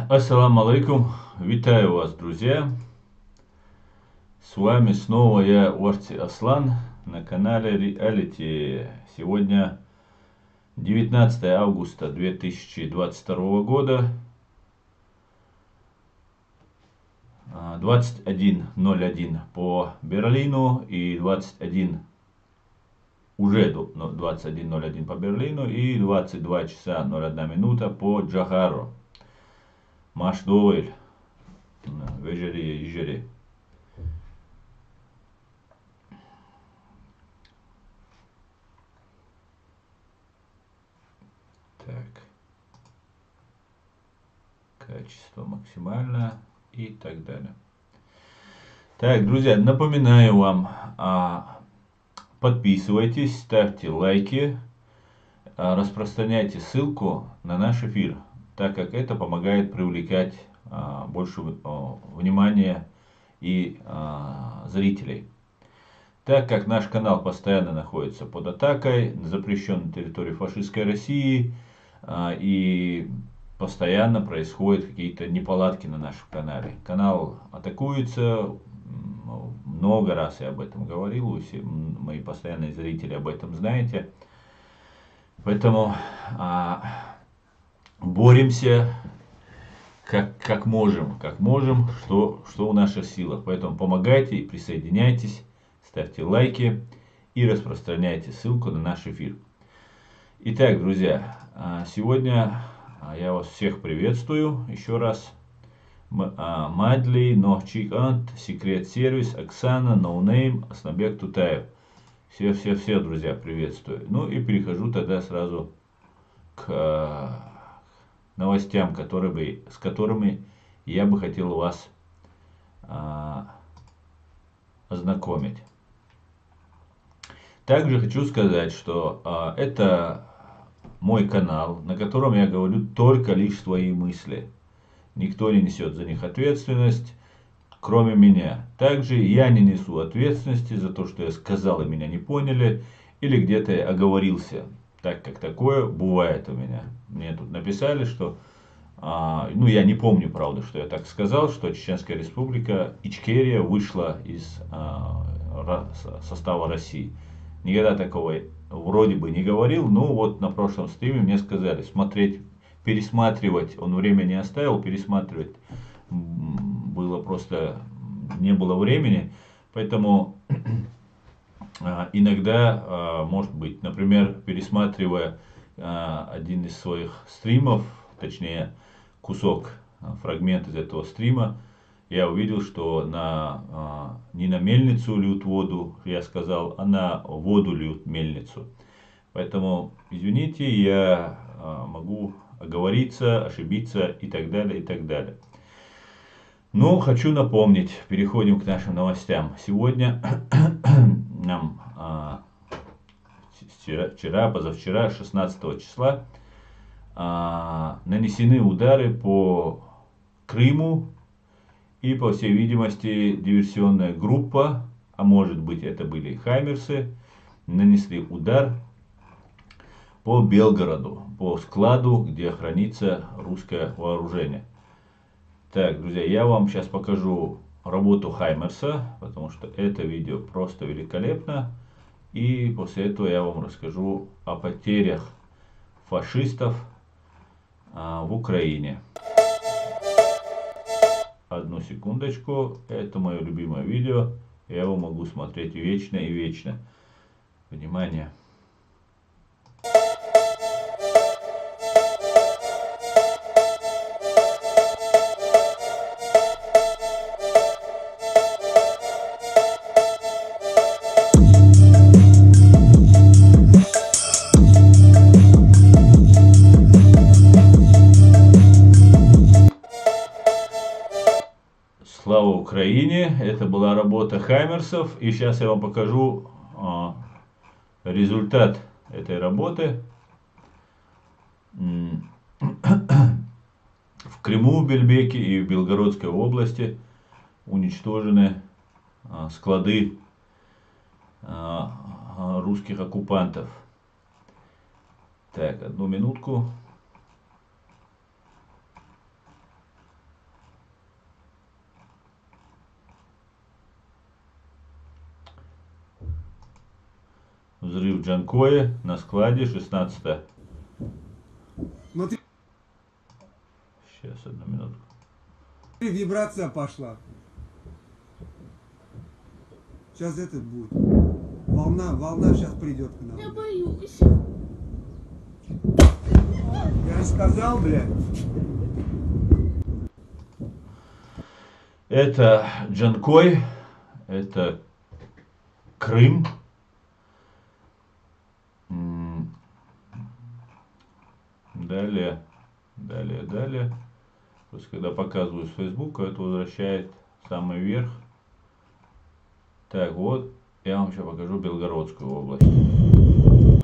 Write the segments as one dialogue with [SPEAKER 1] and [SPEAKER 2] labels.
[SPEAKER 1] Ассаламу алейкум, витаю вас, друзья. С вами снова я, Орти Аслан, на канале Реалити. Сегодня 19 августа 2022 года, 21:01 по Берлину и 21:01 по Берлину и 22 часа 01 минута по Джахару. Маш Дойль, вечери и жери. Так, качество максимально и так далее. Так, друзья, напоминаю вам, подписывайтесь, ставьте лайки, распространяйте ссылку на наш эфир, так как это помогает привлекать больше внимания и зрителей. Так как наш канал постоянно находится под атакой, запрещен на территории фашистской России, и постоянно происходят какие-то неполадки на нашем канале. Канал атакуется, много раз я об этом говорил, все мои постоянные зрители об этом знаете. Поэтому боремся как можем, что в наших силах. Поэтому помогайте и присоединяйтесь, ставьте лайки и распространяйте ссылку на наш эфир. Итак, друзья, сегодня я вас всех приветствую еще раз. Мадли, Нохчикант, Секрет Сервис, Оксана, Ноунейм, Аснабек Тутаев. Все, друзья, приветствую. Ну и перехожу тогда сразу к новостям, с которыми я бы хотел вас ознакомить. Также хочу сказать, что это мой канал, на котором я говорю только лишь свои мысли. Никто не несет за них ответственность, кроме меня. Также я не несу ответственности за то, что я сказал и меня не поняли, или где-то я оговорился, так как такое бывает у меня. Мне тут написали, что, я не помню, правда, что я так сказал, что Чеченская Республика Ичкерия вышла из состава России. Никогда такого вроде бы не говорил, но вот на прошлом стриме мне сказали пересматривать, он время не оставил, пересматривать было просто, не было времени, поэтому иногда, может быть, например, пересматривая один из своих стримов, точнее кусок, фрагмент из этого стрима, я увидел, что не на мельницу льют воду, я сказал, а на воду льют мельницу. Поэтому, извините, я могу оговориться, ошибиться и так далее, и так далее. Но хочу напомнить, переходим к нашим новостям. Сегодня нам позавчера, 16 числа, нанесены удары по Крыму. И, по всей видимости, диверсионная группа, а может быть это были хаймерсы, нанесли удар по Белгороду, по складу, где хранится русское вооружение. Так, друзья, я вам сейчас покажу работу хаймерса, потому что это видео просто великолепно. И после этого я вам расскажу о потерях фашистов в Украине. Одну секундочку, это мое любимое видео, я его могу смотреть вечно и вечно. Внимание! Слава Украине! Это была работа хаймерсов. И сейчас я вам покажу результат этой работы. В Крыму, в Бельбеке и в Белгородской области уничтожены склады русских оккупантов. Так, одну минутку. Взрыв в Джанкое на складе 16.
[SPEAKER 2] Смотри,
[SPEAKER 1] Сейчас, одну минутку.
[SPEAKER 2] вибрация пошла. Сейчас это будет. Волна сейчас придет к нам.
[SPEAKER 3] Я боюсь.
[SPEAKER 2] Я же сказал, блядь.
[SPEAKER 1] Это Джанкой, это Крым. Далее. То есть, когда показываю с Фейсбука, это возвращает самый верх. Так, вот, я вам сейчас покажу Белгородскую область.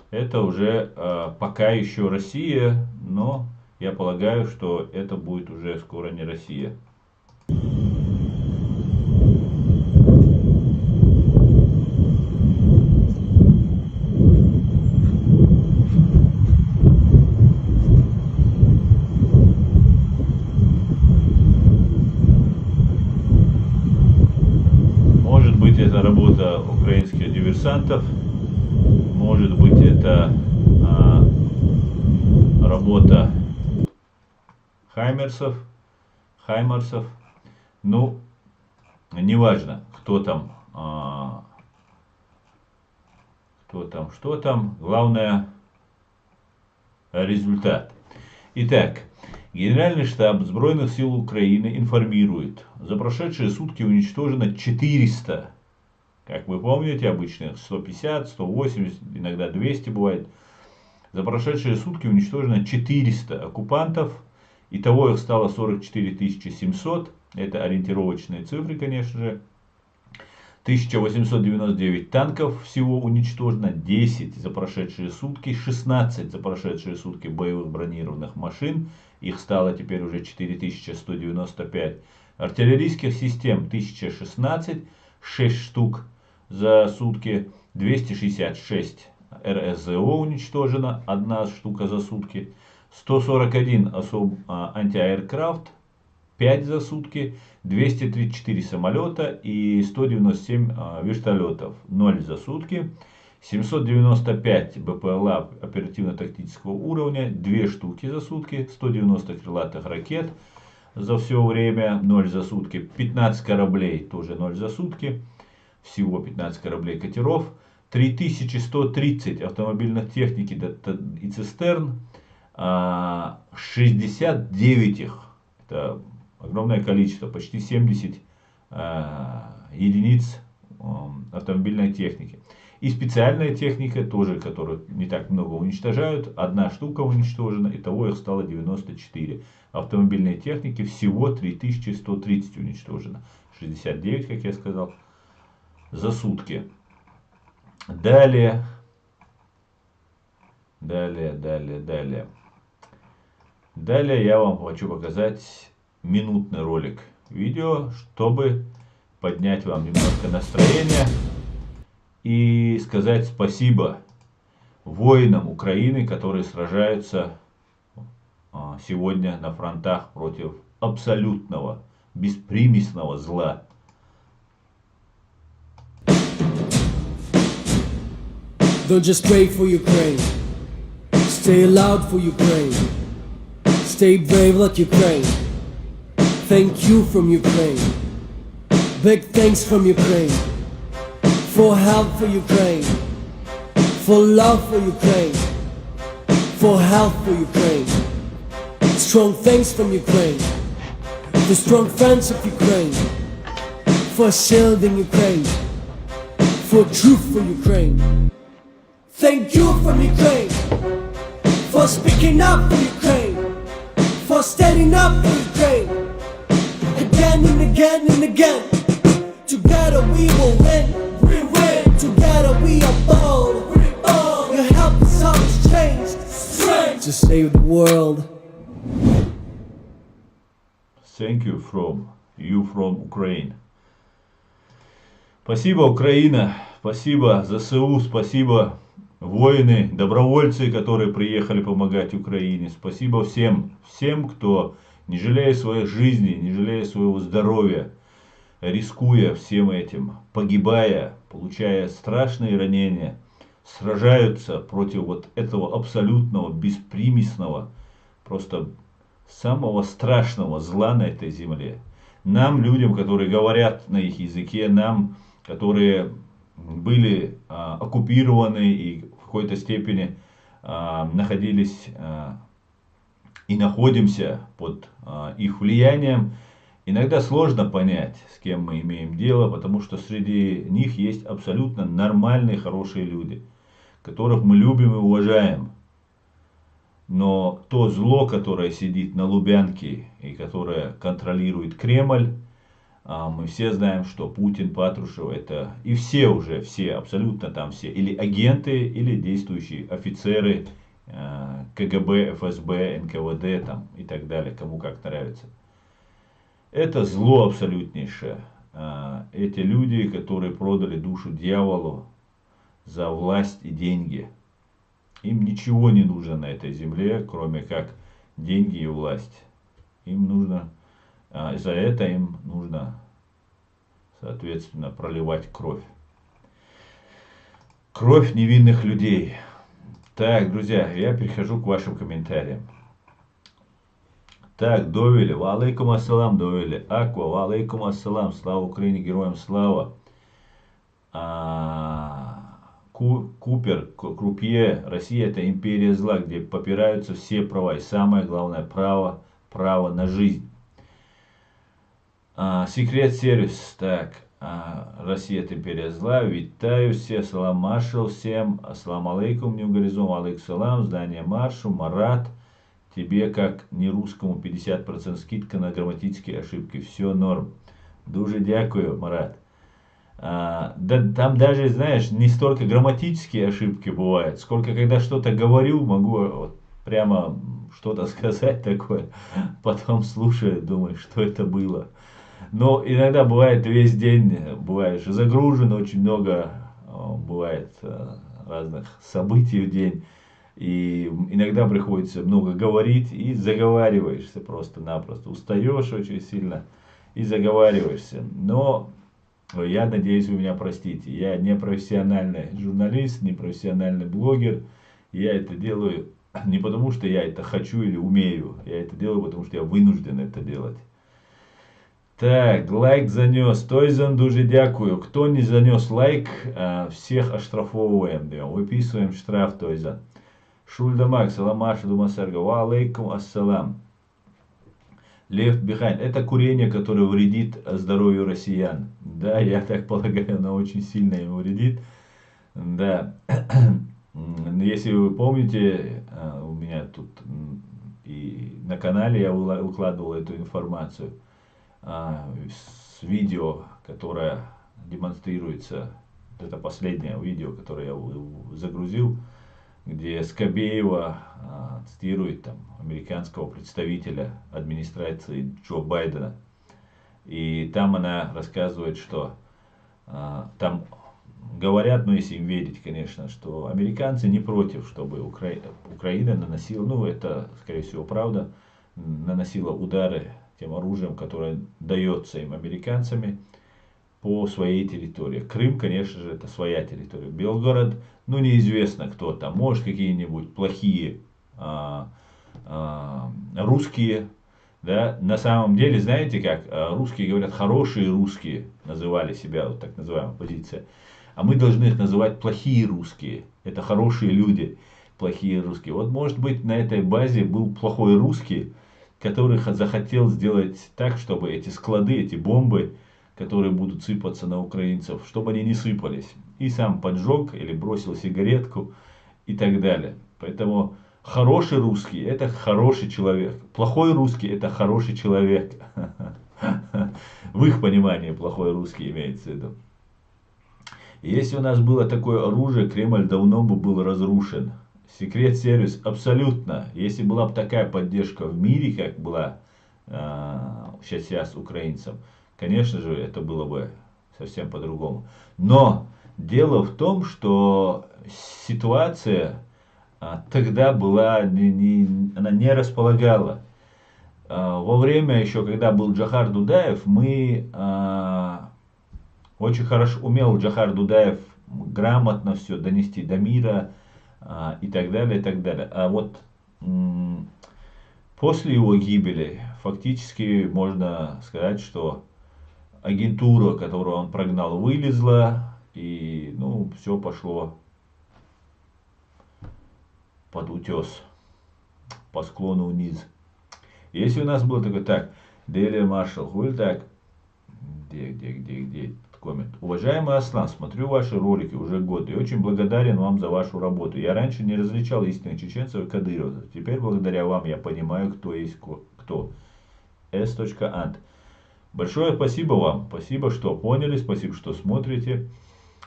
[SPEAKER 1] Это уже пока еще Россия, но я полагаю, что это будет уже скоро не Россия. Может быть, это работа украинских диверсантов, может быть, это работа хаймерсов, ну, неважно, кто там, что там, главное результат. Итак, Генеральный штаб Збройных сил Украины информирует, за прошедшие сутки уничтожено 400, как вы помните, обычно 150, 180, иногда 200 бывает. За прошедшие сутки уничтожено 400 оккупантов, итого их стало 44 700, это ориентировочные цифры, конечно же. 1899 танков всего уничтожено, 10 за прошедшие сутки, 16 за прошедшие сутки боевых бронированных машин, их стало теперь уже 4195. Артиллерийских систем 1016, 6 штук за сутки, 266 РСЗО уничтожено, 1 штука за сутки, 141 антиаэркрафт, 5 за сутки, 234 самолета и 197 вертолетов, 0 за сутки, 795 БПЛА оперативно-тактического уровня, 2 штуки за сутки, 190 крылатых ракет за все время, 0 за сутки, 15 кораблей, тоже 0 за сутки, всего 15 кораблей катеров, 3130 автомобильных техники и цистерн, 69 их, это огромное количество, почти 70 единиц автомобильной техники. И специальная техника тоже, которую не так много уничтожают, 1 штука уничтожена, итого их стало 94. Автомобильной техники всего 3130 уничтожено, 69, как я сказал, за сутки. Далее я вам хочу показать минутный ролик видео, чтобы поднять вам немножко настроение и сказать спасибо воинам Украины, которые сражаются сегодня на фронтах против абсолютного, беспримесного зла.
[SPEAKER 4] Don't just pray for Ukraine. Stay loud for Ukraine. Stay brave like Ukraine. Thank you from Ukraine. Big thanks from Ukraine. For help for Ukraine. For love for Ukraine. For help for Ukraine. Strong thanks from Ukraine. The strong friends of Ukraine. For shielding Ukraine. For truth for Ukraine. Thank you from Ukraine. For speaking up for Ukraine. For standing up for Ukraine. Again and again and again. Together we will win. We win. Together we are bold. We bold. Your help is always changed. Strength to save the world.
[SPEAKER 1] Thank you from Ukraine. Спасибо, Украина. Спасибо ЗСУ. Спасибо, воины, добровольцы, которые приехали помогать Украине. Спасибо всем, кто, не жалея своей жизни, не жалея своего здоровья, рискуя всем этим, погибая, получая страшные ранения, сражаются против вот этого абсолютного, беспримесного, просто самого страшного зла на этой земле. Нам, людям, которые говорят на их языке, нам, которые были оккупированы и в какой-то степени находились и находимся под их влиянием, иногда сложно понять, с кем мы имеем дело, потому что среди них есть абсолютно нормальные, хорошие люди, которых мы любим и уважаем. Но то зло, которое сидит на Лубянке и которое контролирует Кремль, мы все знаем, что Путин, Патрушев, это и все, абсолютно там все, или агенты, или действующие офицеры КГБ, ФСБ, НКВД там, и так далее, кому как нравится. Это зло абсолютнейшее. Эти люди, которые продали душу дьяволу за власть и деньги. Им ничего не нужно на этой земле, кроме как деньги и власть. Им нужно, за это им нужно, соответственно, проливать кровь. Кровь невинных людей. Так, друзья, я перехожу к вашим комментариям. Так, Довели, ва алейкум ассалам, Довели. Аква, ва алейкум ассалам, слава Украине, героям слава. Купер, Крупье, Россия это империя зла, где попираются все права. И самое главное право на жизнь. Секрет сервис, так, Россия это империя зла, витаю все, салам маршал всем, ассалам алейкум, не угоризом, алейкум салам, здание маршу, Марат, тебе как не русскому 50% скидка на грамматические ошибки, все норм. Дуже дякую, Марат. Да, там даже, знаешь, не столько грамматические ошибки бывают, сколько когда что-то говорю, могу вот прямо что-то сказать такое, потом слушаю, думаю, что это было. Но иногда бывает весь день, бываешь загружен, очень много бывает разных событий в день. И иногда приходится много говорить и заговариваешься просто-напросто. Устаешь очень сильно и заговариваешься. Но я надеюсь, вы меня простите. Я не профессиональный журналист, не профессиональный блогер. Я это делаю не потому, что я это хочу или умею. Я это делаю, потому что я вынужден это делать. Так, лайк занес. Тойзан, дуже дякую. Кто не занес лайк, всех оштрафовываем. Выписываем штраф, Тойзан. Шульдамак, Саламаша, Думасарга, ва алейкум ассалам. Left behind. Это курение, которое вредит здоровью россиян. Да, я так полагаю, оно очень сильно ему вредит. Да. Если вы помните, у меня тут и на канале я укладывал эту информацию с видео, которое демонстрируется. Это последнее видео, которое я загрузил, где Скобеева цитирует там американского представителя администрации Джо Байдена. И там она рассказывает, что там говорят, ну если им верить, конечно, что американцы не против, чтобы Украина наносила, ну это скорее всего правда, наносила удары тем оружием, которое дается им американцами по своей территории. Крым, конечно же, это своя территория. Белгород, ну неизвестно кто там, может какие-нибудь плохие русские, да, на самом деле, знаете как, русские говорят, хорошие русские, называли себя, вот так называемая позиция, а мы должны их называть плохие русские, это хорошие люди, плохие русские. Вот может быть на этой базе был плохой русский, который захотел сделать так, чтобы эти склады, эти бомбы, которые будут сыпаться на украинцев, чтобы они не сыпались. И сам поджег или бросил сигаретку и так далее. Поэтому хороший русский это хороший человек. Плохой русский это хороший человек. В их понимании плохой русский имеется в виду. Если у нас было такое оружие, Кремль давно бы был разрушен. Секрет сервис абсолютно. Если была бы такая поддержка в мире, как была сейчас украинцам, конечно же, это было бы совсем по-другому. Но дело в том, что ситуация тогда была, она не располагала. Во время еще, когда был Джохар Дудаев, мы очень хорошо умел Джохар Дудаев грамотно все донести до мира и так далее, и так далее. А вот после его гибели фактически можно сказать, что агентура, которую он прогнал, вылезла, и ну, все пошло под утес, по склону вниз. Если у нас было такое, так, Daily Marshall, will так, где коммент. Уважаемый Аслан, смотрю ваши ролики уже год и очень благодарен вам за вашу работу. Я раньше не различал истинных чеченцев и кадыровцев. Теперь благодаря вам я понимаю, кто есть кто. S.Ant. Большое спасибо вам. Спасибо, что поняли, спасибо, что смотрите.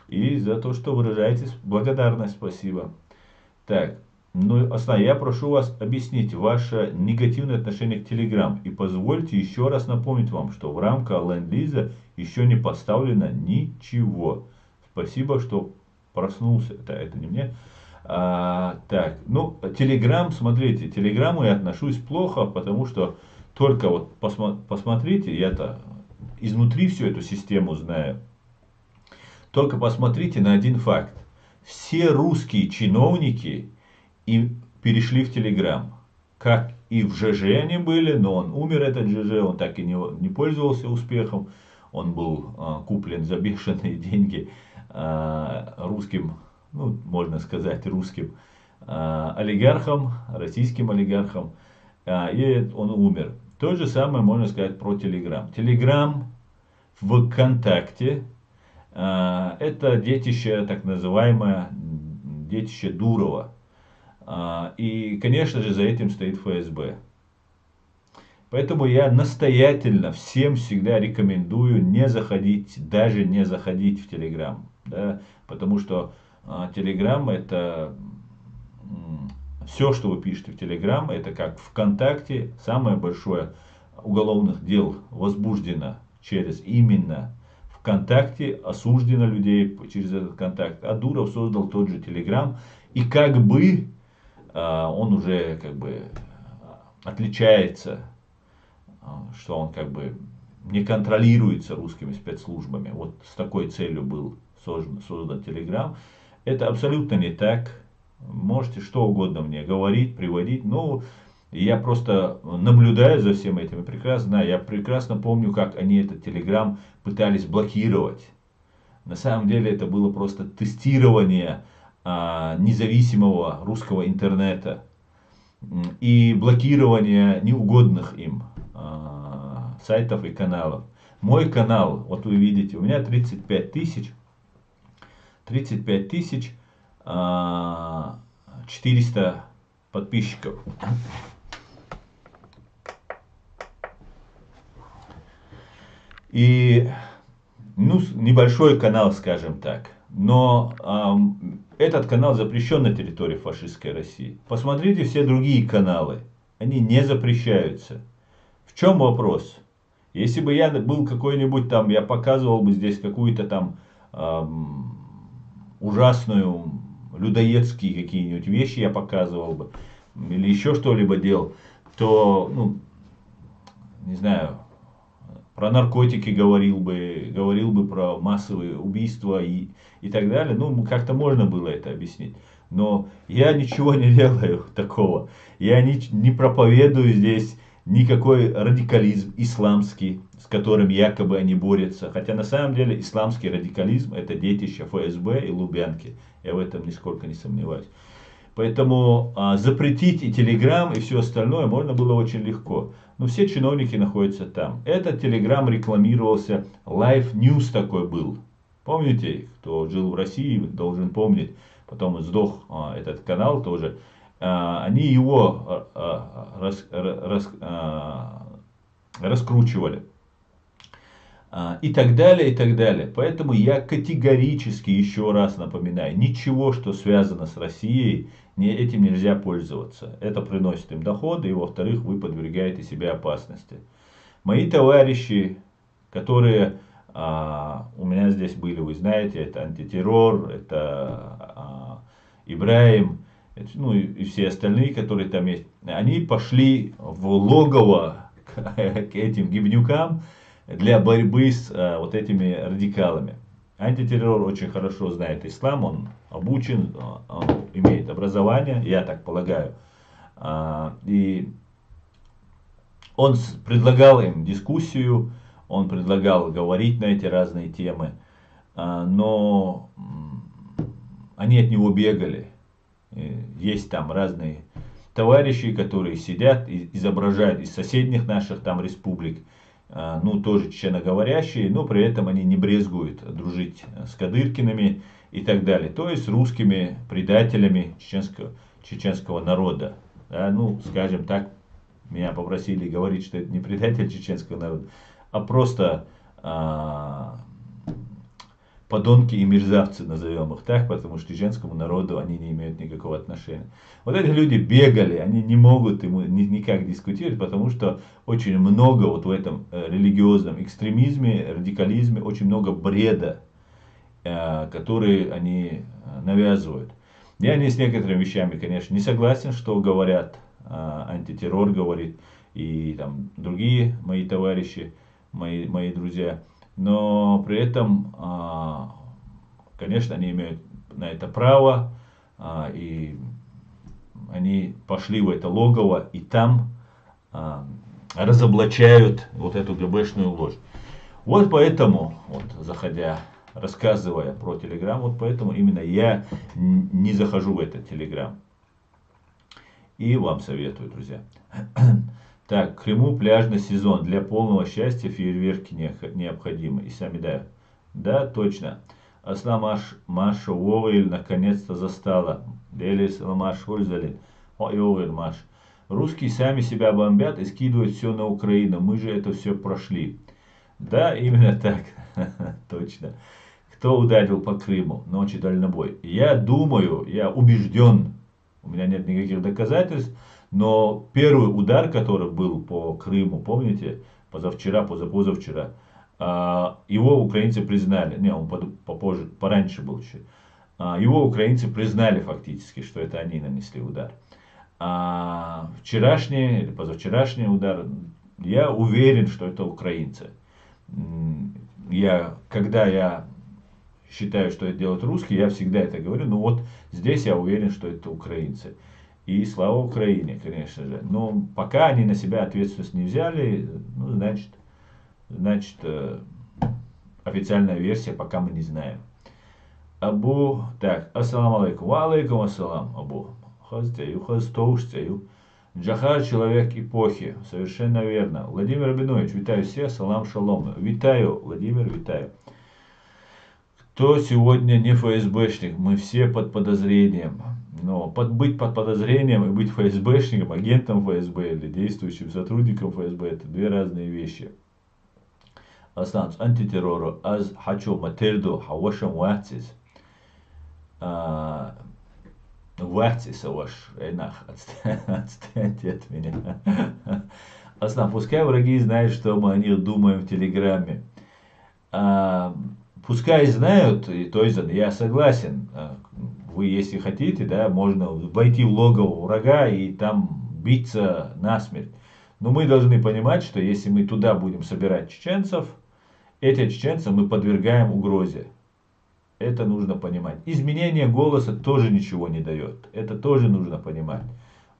[SPEAKER 1] И за то, что выражаете благодарность. Спасибо. Так. Ну, Аслан, я прошу вас объяснить ваше негативное отношение к Telegram. И позвольте еще раз напомнить вам, что в рамках Ленд-Лиза еще не поставлено ничего. Спасибо, что проснулся. Это не мне. Так, ну, Telegram, смотрите, к Телеграму я отношусь плохо, потому что только вот посмотрите, я-то изнутри всю эту систему знаю. Только посмотрите на один факт. Все русские чиновники и перешли в Telegram. Как и в ЖЖ они были, но он умер, этот ЖЖ, он так и не пользовался успехом. Он был куплен за бешеные деньги русским, ну, можно сказать, русским олигархом, российским олигархом. И он умер. То же самое можно сказать про Telegram. Telegram в ВКонтакте это детище, так называемое детище Дурова. И, конечно же, за этим стоит ФСБ. Поэтому я настоятельно всем всегда рекомендую не заходить, даже не заходить в Telegram. Да, потому что Telegram это все, что вы пишете в Telegram, это как ВКонтакте. Самое большое уголовных дел возбуждено через именно ВКонтакте, осуждено людей через этот контакт. А Дуров создал тот же Telegram. И как бы он уже как бы отличается, что он как бы не контролируется русскими спецслужбами. Вот с такой целью был создан Telegram. Это абсолютно не так. Можете что угодно мне говорить, приводить. Но я просто наблюдаю за всем этим и прекрасно знаю. Я прекрасно помню, как они этот Telegram пытались блокировать. На самом деле это было просто тестирование независимого русского интернета и блокирование неугодных им сайтов и каналов. Мой канал, вот вы видите, у меня 35 тысяч 400 подписчиков. И ну, небольшой канал, скажем так. Но этот канал запрещен на территории фашистской России. Посмотрите все другие каналы. Они не запрещаются. В чем вопрос? Если бы я был какой-нибудь там, я показывал бы здесь какую-то там ужасную, людоедские какие-нибудь вещи я показывал бы, или еще что-либо делал, то, ну, не знаю, про наркотики говорил бы про массовые убийства и так далее. Ну, как-то можно было это объяснить. Но я ничего не делаю такого. Я не проповедую здесь никакой радикализм исламский, с которым якобы они борются. Хотя на самом деле исламский радикализм это детище ФСБ и Лубянки. Я в этом нисколько не сомневаюсь. Поэтому запретить и Telegram, и все остальное можно было очень легко. Но все чиновники находятся там. Этот Telegram рекламировался, Live News такой был. Помните, кто жил в России, должен помнить. Потом сдох этот канал тоже. Они его раскручивали. И так далее, и так далее. Поэтому я категорически еще раз напоминаю, ничего, что связано с Россией, этим нельзя пользоваться. Это приносит им доходы, и во-вторых, вы подвергаете себя опасности. Мои товарищи, которые у меня здесь были, вы знаете, это антитеррор, это Ибраим, ну и все остальные, которые там есть, они пошли в логово к этим гибнюкам для борьбы с вот этими радикалами. антитеррор очень хорошо знает ислам, он обучен, он имеет образование, я так полагаю. И он предлагал им дискуссию, он предлагал говорить на эти разные темы, но они от него бегали. Есть там разные товарищи, которые сидят и изображают из соседних наших там республик, ну тоже чеченоговорящие, но при этом они не брезгуют дружить с Кадыркиными и так далее. То есть русскими предателями чеченского народа. Да, ну, скажем так, меня попросили говорить, что это не предатель чеченского народа, а просто подонки и мерзавцы, назовем их так, потому что к чеченскому народу они не имеют никакого отношения. Вот эти люди бегали, они не могут ему никак дискутировать, потому что очень много вот в этом религиозном экстремизме, радикализме, очень много бреда, который они навязывают. Я не с некоторыми вещами, конечно, не согласен, что говорят, антитеррор говорит, и там другие мои товарищи, мои друзья. Но при этом, конечно, они имеют на это право, и они пошли в это логово, и там разоблачают вот эту ГБшную ложь. Вот поэтому, вот заходя, рассказывая про Телеграм, вот поэтому именно я не захожу в этот Телеграм. И вам советую, друзья. Так, в Крыму пляжный сезон. Для полного счастья фейерверки необходимы. И сами да. Да, точно. Асла Маша Уовель наконец-то застала. Делис Ламаш Хользалин. Ой, Уовель Маш. Русские сами себя бомбят и скидывают все на Украину. Мы же это все прошли. Да, именно так. Точно. Кто ударил по Крыму? Ночи дальнобой. Я думаю, я убежден, у меня нет никаких доказательств, но первый удар, который был по Крыму, помните, позавчера, его украинцы признали, не, он попозже, пораньше был еще, его украинцы признали фактически, что это они нанесли удар. Вчерашний или позавчерашний удар, я уверен, что это украинцы. Когда я считаю, что это делают русские, я всегда это говорю, но вот здесь я уверен, что это украинцы. И слава Украине, конечно же. Но пока они на себя ответственность не взяли, ну, значит, официальная версия пока мы не знаем. Так, ассаламу алейкум. Ва алейкум ассалам, Абу. Джахар – человек эпохи. Совершенно верно. Владимир Рабинович, витаю всех. Салам шалом. Витаю, Владимир, витаю. Кто сегодня не ФСБшник? Мы все под подозрением. Но быть под подозрением и быть ФСБшником, агентом ФСБ или действующим сотрудником ФСБ — это две разные вещи. Аслан, антитеррору аз хочу матерду хавашам вахтис. Вахтис ваш, энах, отстаньте от меня. Аслан, пускай враги знают, что мы о них думаем в Телеграме. Пускай знают, то есть я согласен. Вы, если хотите, да, можно войти в логово врага и там биться насмерть. Но мы должны понимать, что если мы туда будем собирать чеченцев, эти чеченцы мы подвергаем угрозе. Это нужно понимать. Изменение голоса тоже ничего не дает. Это тоже нужно понимать.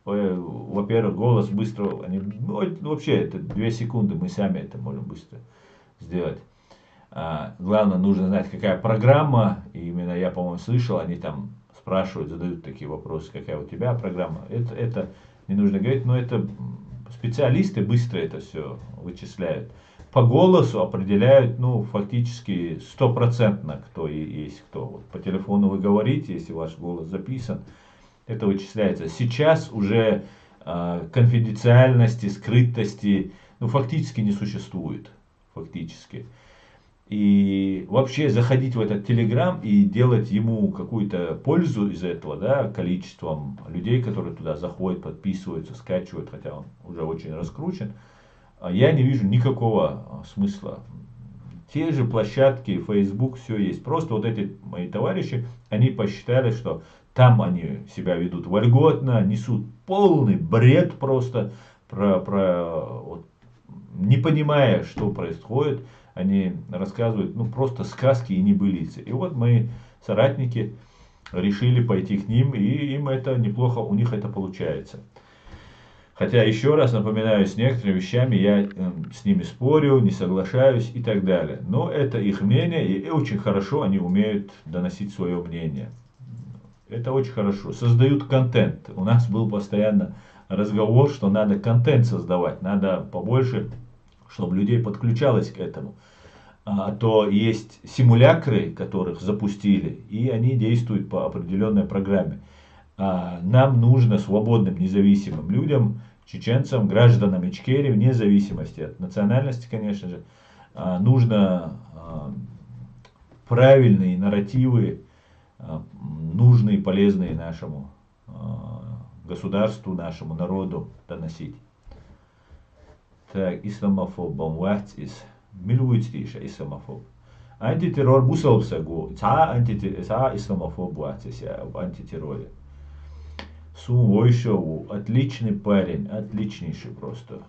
[SPEAKER 1] Во-первых, голос быстро, вообще это 2 секунды, мы сами это можем быстро сделать. Главное, нужно знать, какая программа. И именно я, по-моему, слышал, они там спрашивают, задают такие вопросы, какая у тебя программа. Это не нужно говорить, но это специалисты быстро это все вычисляют. По голосу определяют, ну, фактически 100%, кто есть кто. Вот по телефону вы говорите, если ваш голос записан, это вычисляется. Сейчас уже конфиденциальности, скрытости, ну, фактически не существует. Фактически. И вообще заходить в этот Телеграм и делать ему какую-то пользу из этого, да, количеством людей, которые туда заходят, подписываются, скачивают, хотя он уже очень раскручен, я не вижу никакого смысла. Те же площадки, Facebook, все есть. Просто вот эти мои товарищи, они посчитали, что там они себя ведут вольготно, несут полный бред просто, вот, не понимая, что происходит. они рассказывают, ну, просто сказки и небылицы. И вот мы, соратники, решили пойти к ним, и им это неплохо, у них это получается. Хотя, еще раз напоминаю, с некоторыми вещами я с ними спорю, не соглашаюсь и так далее. Но это их мнение, и очень хорошо они умеют доносить свое мнение. Это очень хорошо. Создают контент. У нас был постоянно разговор, что надо контент создавать, надо побольше, чтобы людей подключалось к этому. А то есть симулякры, которых запустили, и они действуют по определенной программе. Нам нужно свободным, независимым людям, чеченцам, гражданам Ичкерии, вне зависимости от национальности, конечно же, нужно правильные нарративы, нужные, полезные нашему государству, нашему народу доносить. Так, исламофоб, бомвац из милуицтиша исламофоб. Антитеррор бусалбсагу, ца исламофоб буацися об антитерроре. Сум Войшову, отличный парень, отличнейший просто.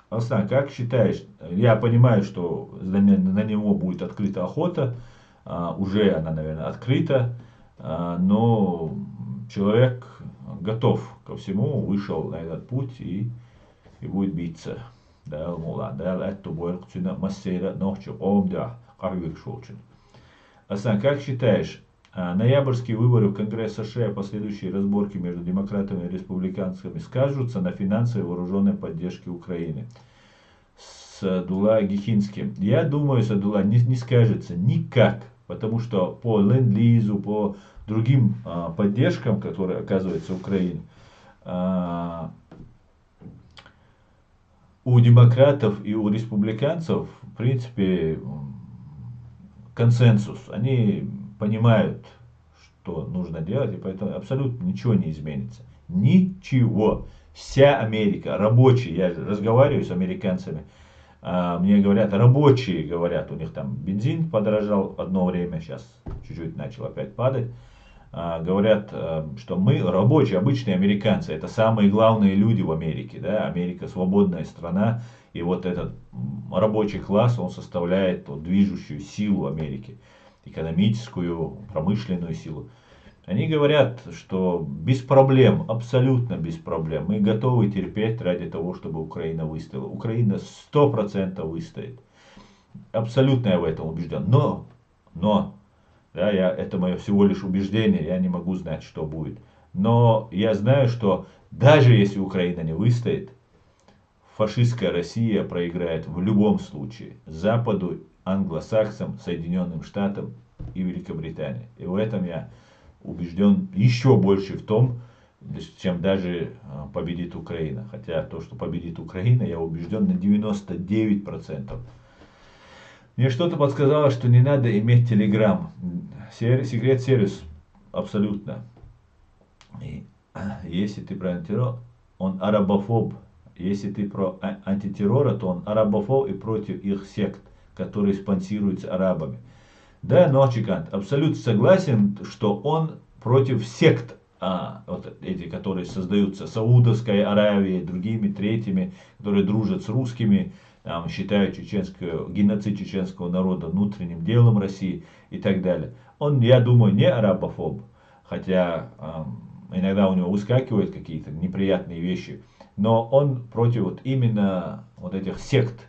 [SPEAKER 1] Алсан, как считаешь, я понимаю, что на него будет открыта охота, уже она, наверное, открыта, но человек готов ко всему, вышел на этот путь и будет биться. Да, мула, да, это будет массира ночью, да, Алсан, как считаешь, ноябрьские выборы в Конгресс США и последующие разборки между демократами и республиканцами скажутся на финансовой вооруженной поддержке Украины? Садулла Гихинским. Я думаю, Садулла, не скажется никак, потому что по ленд-лизу, по другим поддержкам, которые оказывается Украине, у демократов и у республиканцев, в принципе, консенсус. Они понимают, что нужно делать, и поэтому абсолютно ничего не изменится. Ничего. Вся Америка, рабочие, я разговариваю с американцами, мне говорят, рабочие говорят, у них там бензин подорожал одно время, сейчас чуть-чуть начал опять падать. Говорят, что мы, рабочие, обычные американцы, это самые главные люди в Америке. Да? Америка свободная страна, и вот этот рабочий класс, он составляет вот, движущую силу Америки, экономическую, промышленную силу. Они говорят, что без проблем, абсолютно без проблем, мы готовы терпеть ради того, чтобы Украина выстояла. Украина 100% выстоит. Абсолютно я в этом убежден. Но, да, это мое всего лишь убеждение, я не могу знать, что будет. Но я знаю, что даже если Украина не выстоит, фашистская Россия проиграет в любом случае Западу, англосаксам, Соединенным Штатам и Великобритании. И в этом я убежден еще больше в том, чем даже победит Украина. Хотя то, что победит Украина, я убежден на 99%. Мне что-то подсказало, что не надо иметь телеграм. Секрет сервис абсолютно. И если ты про антитеррор, он арабофоб. Если ты про антитеррора, то он арабофоб и против их сект, которые спонсируются арабами. Да, Ночикант абсолютно согласен, что он против сект, вот эти, которые создаются Саудовской Аравией, другими, третьими, которые дружат с русскими, там, считают геноцид чеченского народа внутренним делом России и так далее. Он, я думаю, не арабофоб, хотя иногда у него выскакивают какие-то неприятные вещи, но он против вот именно вот этих сект,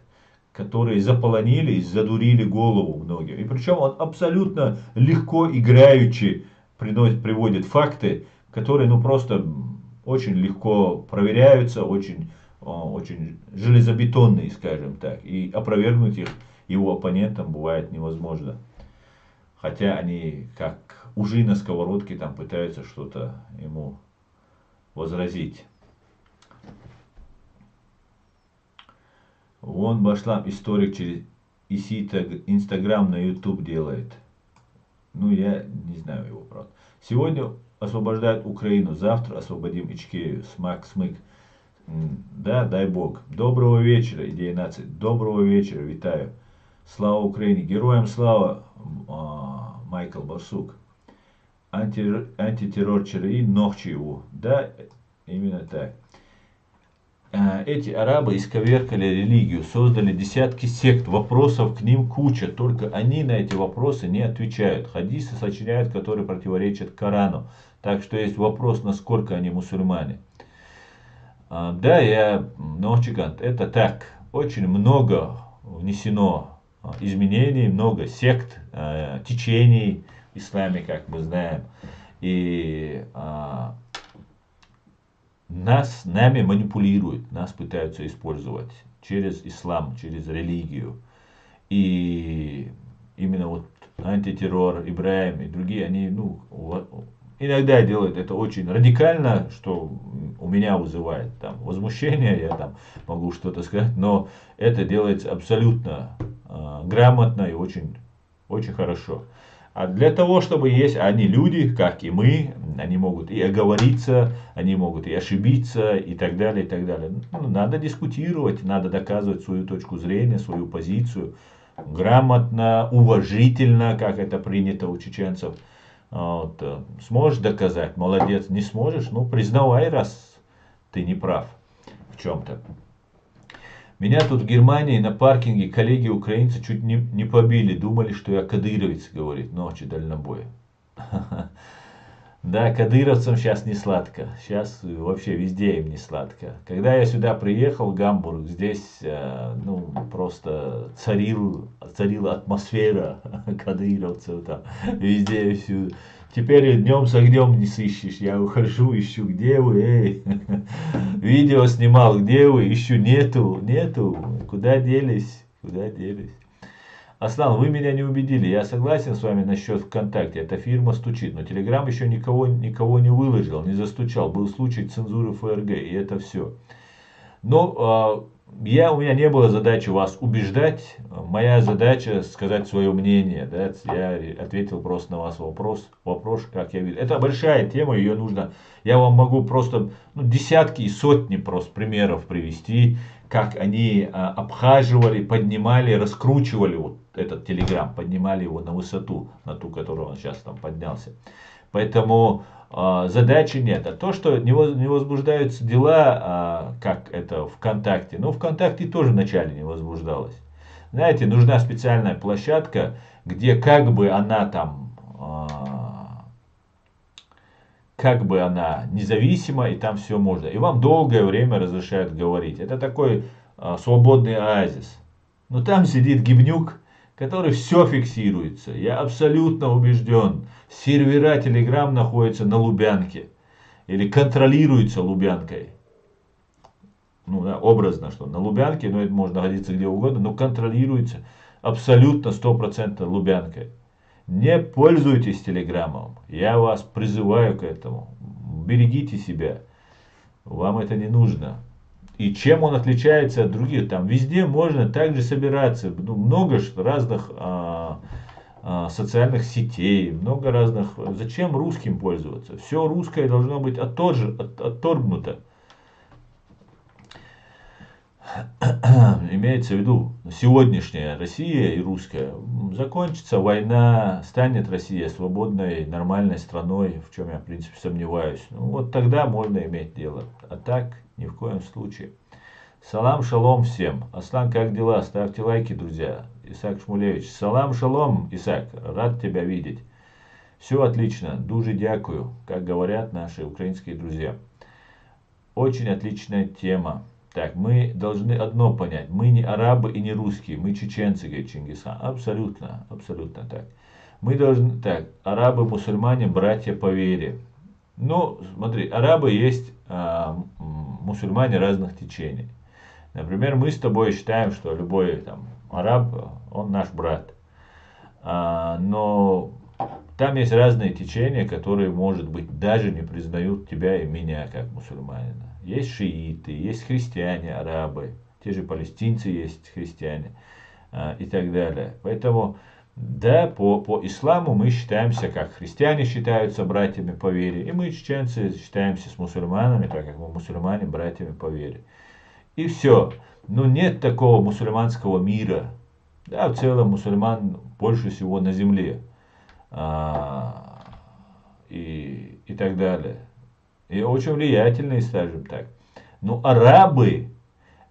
[SPEAKER 1] которые заполонили и задурили голову многим. И причем он абсолютно легко играючи приводит факты, которые ну просто очень легко проверяются, очень железобетонные, скажем так. И опровергнуть их его оппонентам бывает невозможно. Хотя они как ужи на сковородке там пытаются что-то ему возразить. Вон Башлам историк через Инстаграм на YouTube делает. Ну, я не знаю его, правда. Сегодня освобождают Украину, завтра освободим Ичкерию. Смак-смык. Да, дай Бог. Доброго вечера, идея нации. Доброго вечера, витаю. Слава Украине. Героям слава, Майкл Барсук. Антитеррор ЧРИ, ногчи его. Да, именно так. эти арабы исковеркали религию, создали десятки сект, вопросов к ним куча, только они на эти вопросы не отвечают. Хадисы сочиняют, которые противоречат Корану. Так что есть вопрос, насколько они мусульмане. Да, Нохчигант, это так. Очень много внесено изменений, много сект, течений в исламе, как мы знаем. И нами манипулируют, нас пытаются использовать через ислам, через религию. И именно вот антитеррор, Ибрahim и другие, они иногда делают это очень радикально, что у меня вызывает там возмущение, я там могу что-то сказать, но это делается абсолютно грамотно и очень, очень хорошо. А для того, чтобы есть, они люди, как и мы, они могут и оговориться, они могут и ошибиться, и так далее, и так далее. Надо дискутировать, надо доказывать свою точку зрения, свою позицию, грамотно, уважительно, как это принято у чеченцев. Вот. Сможешь доказать, молодец, не сможешь, признавай, раз ты не прав в чем-то. Меня тут в Германии на паркинге коллеги украинцы чуть не побили, думали, что я кадыровец, говорит, ночи дальнобоя. Да, кадыровцам сейчас не сладко, сейчас вообще везде им не сладко. Когда я сюда приехал, в Гамбург, здесь просто царила атмосфера кадыровцев там, везде и всюду. Теперь днем с огнем не сыщешь, я ухожу, ищу, где вы, эй. Видео снимал, где вы, ищу, нету, куда делись. Аслан, вы меня не убедили, я согласен с вами насчет ВКонтакте, эта фирма стучит, но Телеграм еще никого не выложил, не застучал, был случай цензуры ФРГ, и это все. Но у меня не было задачи вас убеждать, моя задача сказать свое мнение, да? Я ответил просто на вас вопрос, как я вижу. Это большая тема, ее нужно, я вам могу просто десятки и сотни просто примеров привести, как они обхаживали, поднимали, раскручивали вот этот Телеграм, поднимали его на высоту, на ту, которую он сейчас там поднялся. Поэтому задачи нет. А то, что не возбуждаются дела, как это ВКонтакте, ВКонтакте тоже вначале не возбуждалось. Знаете, нужна специальная площадка, где как бы она независима, и там все можно. И вам долгое время разрешают говорить. Это такой свободный оазис. Но там сидит гибнюк, который все фиксируется. Я абсолютно убежден. Сервера Telegram находятся на Лубянке. Или контролируются Лубянкой. Образно, что на Лубянке, это может находиться где угодно, но контролируется абсолютно 100% Лубянкой. Не пользуйтесь Телеграмом. Я вас призываю к этому. Берегите себя. Вам это не нужно. И чем он отличается от других? Там везде можно также собираться. Много разных социальных сетей. Много разных. Зачем русским пользоваться? Все русское должно быть отторгнуто. Имеется в виду, сегодняшняя Россия и русская, закончится война, станет Россия свободной, нормальной страной, в чем я, в принципе, сомневаюсь. Вот тогда можно иметь дело. А так, ни в коем случае. Салам, шалом всем. Аслан, как дела? Ставьте лайки, друзья. Исаак Шмулевич. Салам, шалом, Исаак. Рад тебя видеть. Все отлично. Дуже дякую, как говорят наши украинские друзья. Очень отличная тема. Так, мы должны одно понять. Мы не арабы и не русские. Мы чеченцы, говорит Чингисхан. Абсолютно так. Мы должны, арабы, мусульмане, братья по вере. Смотри, арабы есть мусульмане разных течений. Например, мы с тобой считаем, что любой араб, он наш брат. Но там есть разные течения, которые, может быть, даже не признают тебя и меня как мусульманина. Есть шииты, есть христиане, арабы, те же палестинцы есть христиане и так далее. Поэтому, да, по исламу мы считаемся, как христиане считаются братьями по вере, и мы, чеченцы, считаемся с мусульманами, так как мы мусульмане, братьями по вере. И все. Нет такого мусульманского мира. Да, в целом мусульман больше всего на земле. И так далее. И очень влиятельные, скажем так. Но арабы,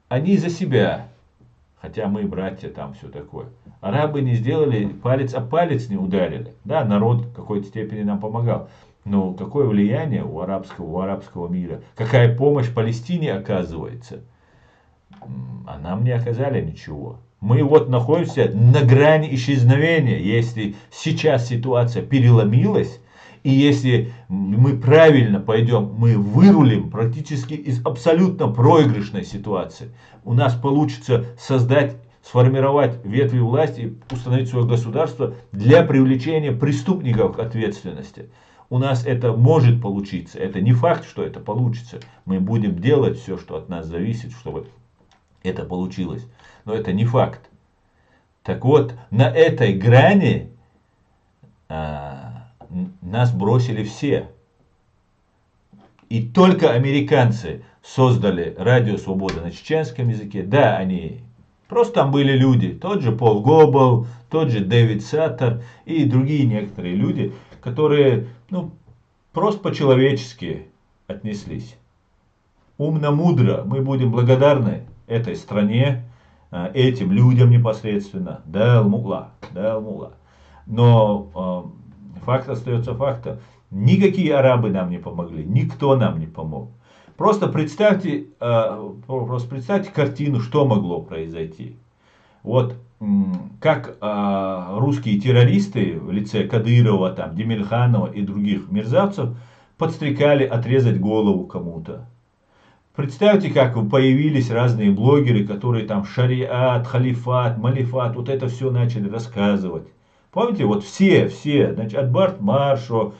[SPEAKER 1] они за себя. Хотя мы братья, там все такое. Арабы не сделали, палец о палец не ударили. Да, народ в какой-то степени нам помогал. Но какое влияние у арабского мира? Какая помощь Палестине оказывается? А нам не оказали ничего. Мы вот находимся на грани исчезновения. Если сейчас ситуация переломилась, и если мы правильно пойдем, мы вырулим практически из абсолютно проигрышной ситуации. У нас получится сформировать ветви власти и установить свое государство для привлечения преступников к ответственности. У нас это может получиться. Это не факт, что это получится. Мы будем делать все, что от нас зависит, чтобы это получилось. Но это не факт. Так вот, на этой грани нас бросили все. И только американцы создали Радио Свобода на чеченском языке. Да, они просто там были люди. Тот же Пол Гоббл, тот же Дэвид Саттер и другие некоторые люди, которые просто по-человечески отнеслись. Умно-мудро мы будем благодарны этой стране, этим людям непосредственно. Да, Алмула. Но факт остается фактом. Никакие арабы нам не помогли, никто нам не помог. Просто представьте картину, что могло произойти. Вот как русские террористы в лице Кадырова, Демельханова и других мерзавцев подстрекали отрезать голову кому-то. Представьте, как появились разные блогеры, которые шариат, халифат, малифат, вот это все начали рассказывать. Помните, вот все, значит, Адбарт Маршо,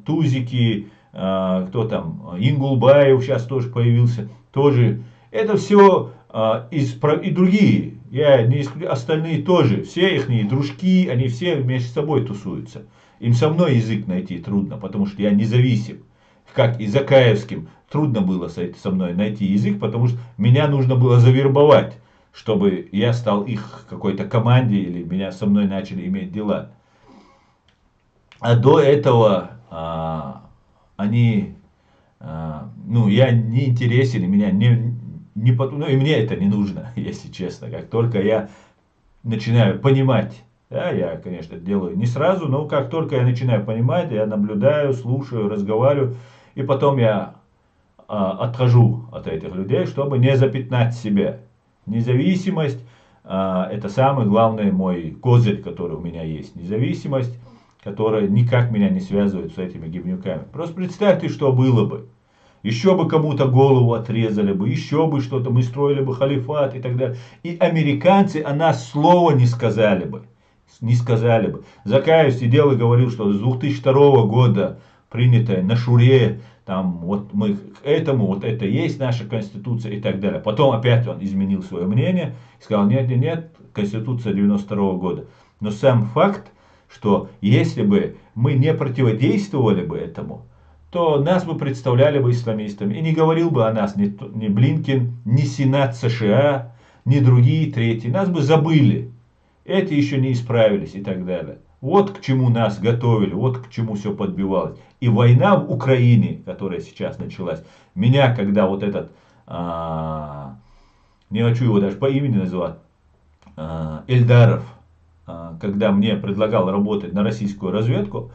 [SPEAKER 1] Тузики, Ингулбаев сейчас тоже появился, тоже. Это все и другие, остальные тоже, все их дружки, они все между собой тусуются. Им со мной язык найти трудно, потому что я независим. Как и Закаевским трудно было со мной найти язык, потому что меня нужно было завербовать, чтобы я стал их какой-то команде или меня со мной начали иметь дела. А до этого я не интересен, меня и мне это не нужно, если честно. Как только я начинаю понимать, да, я, конечно, делаю не сразу, но как только я начинаю понимать, я наблюдаю, слушаю, разговариваю, и потом я отхожу от этих людей, чтобы не запятнать себя. Независимость это самый главный мой козырь, который у меня есть. Независимость, которая никак меня не связывает с этими гибнюками. Просто представьте, что было бы. Еще бы кому-то голову отрезали бы, еще бы что-то, мы строили бы халифат и так далее. И американцы о нас слова не сказали бы. Закаев сидел и говорил, что с 2002 года принятое на Шуре, вот мы к этому, вот это есть наша конституция и так далее. Потом опять он изменил свое мнение и сказал, нет, конституция 92 года. Но сам факт, что если бы мы не противодействовали бы этому, то нас бы представляли бы исламистами. И не говорил бы о нас ни Блинкен, ни Сенат США, ни другие третьи. Нас бы забыли. Эти еще не исправились и так далее. Вот к чему нас готовили, вот к чему все подбивалось. И война в Украине, которая сейчас началась, меня, когда вот этот, не хочу его даже по имени называть, Эльдаров, когда мне предлагал работать на российскую разведку,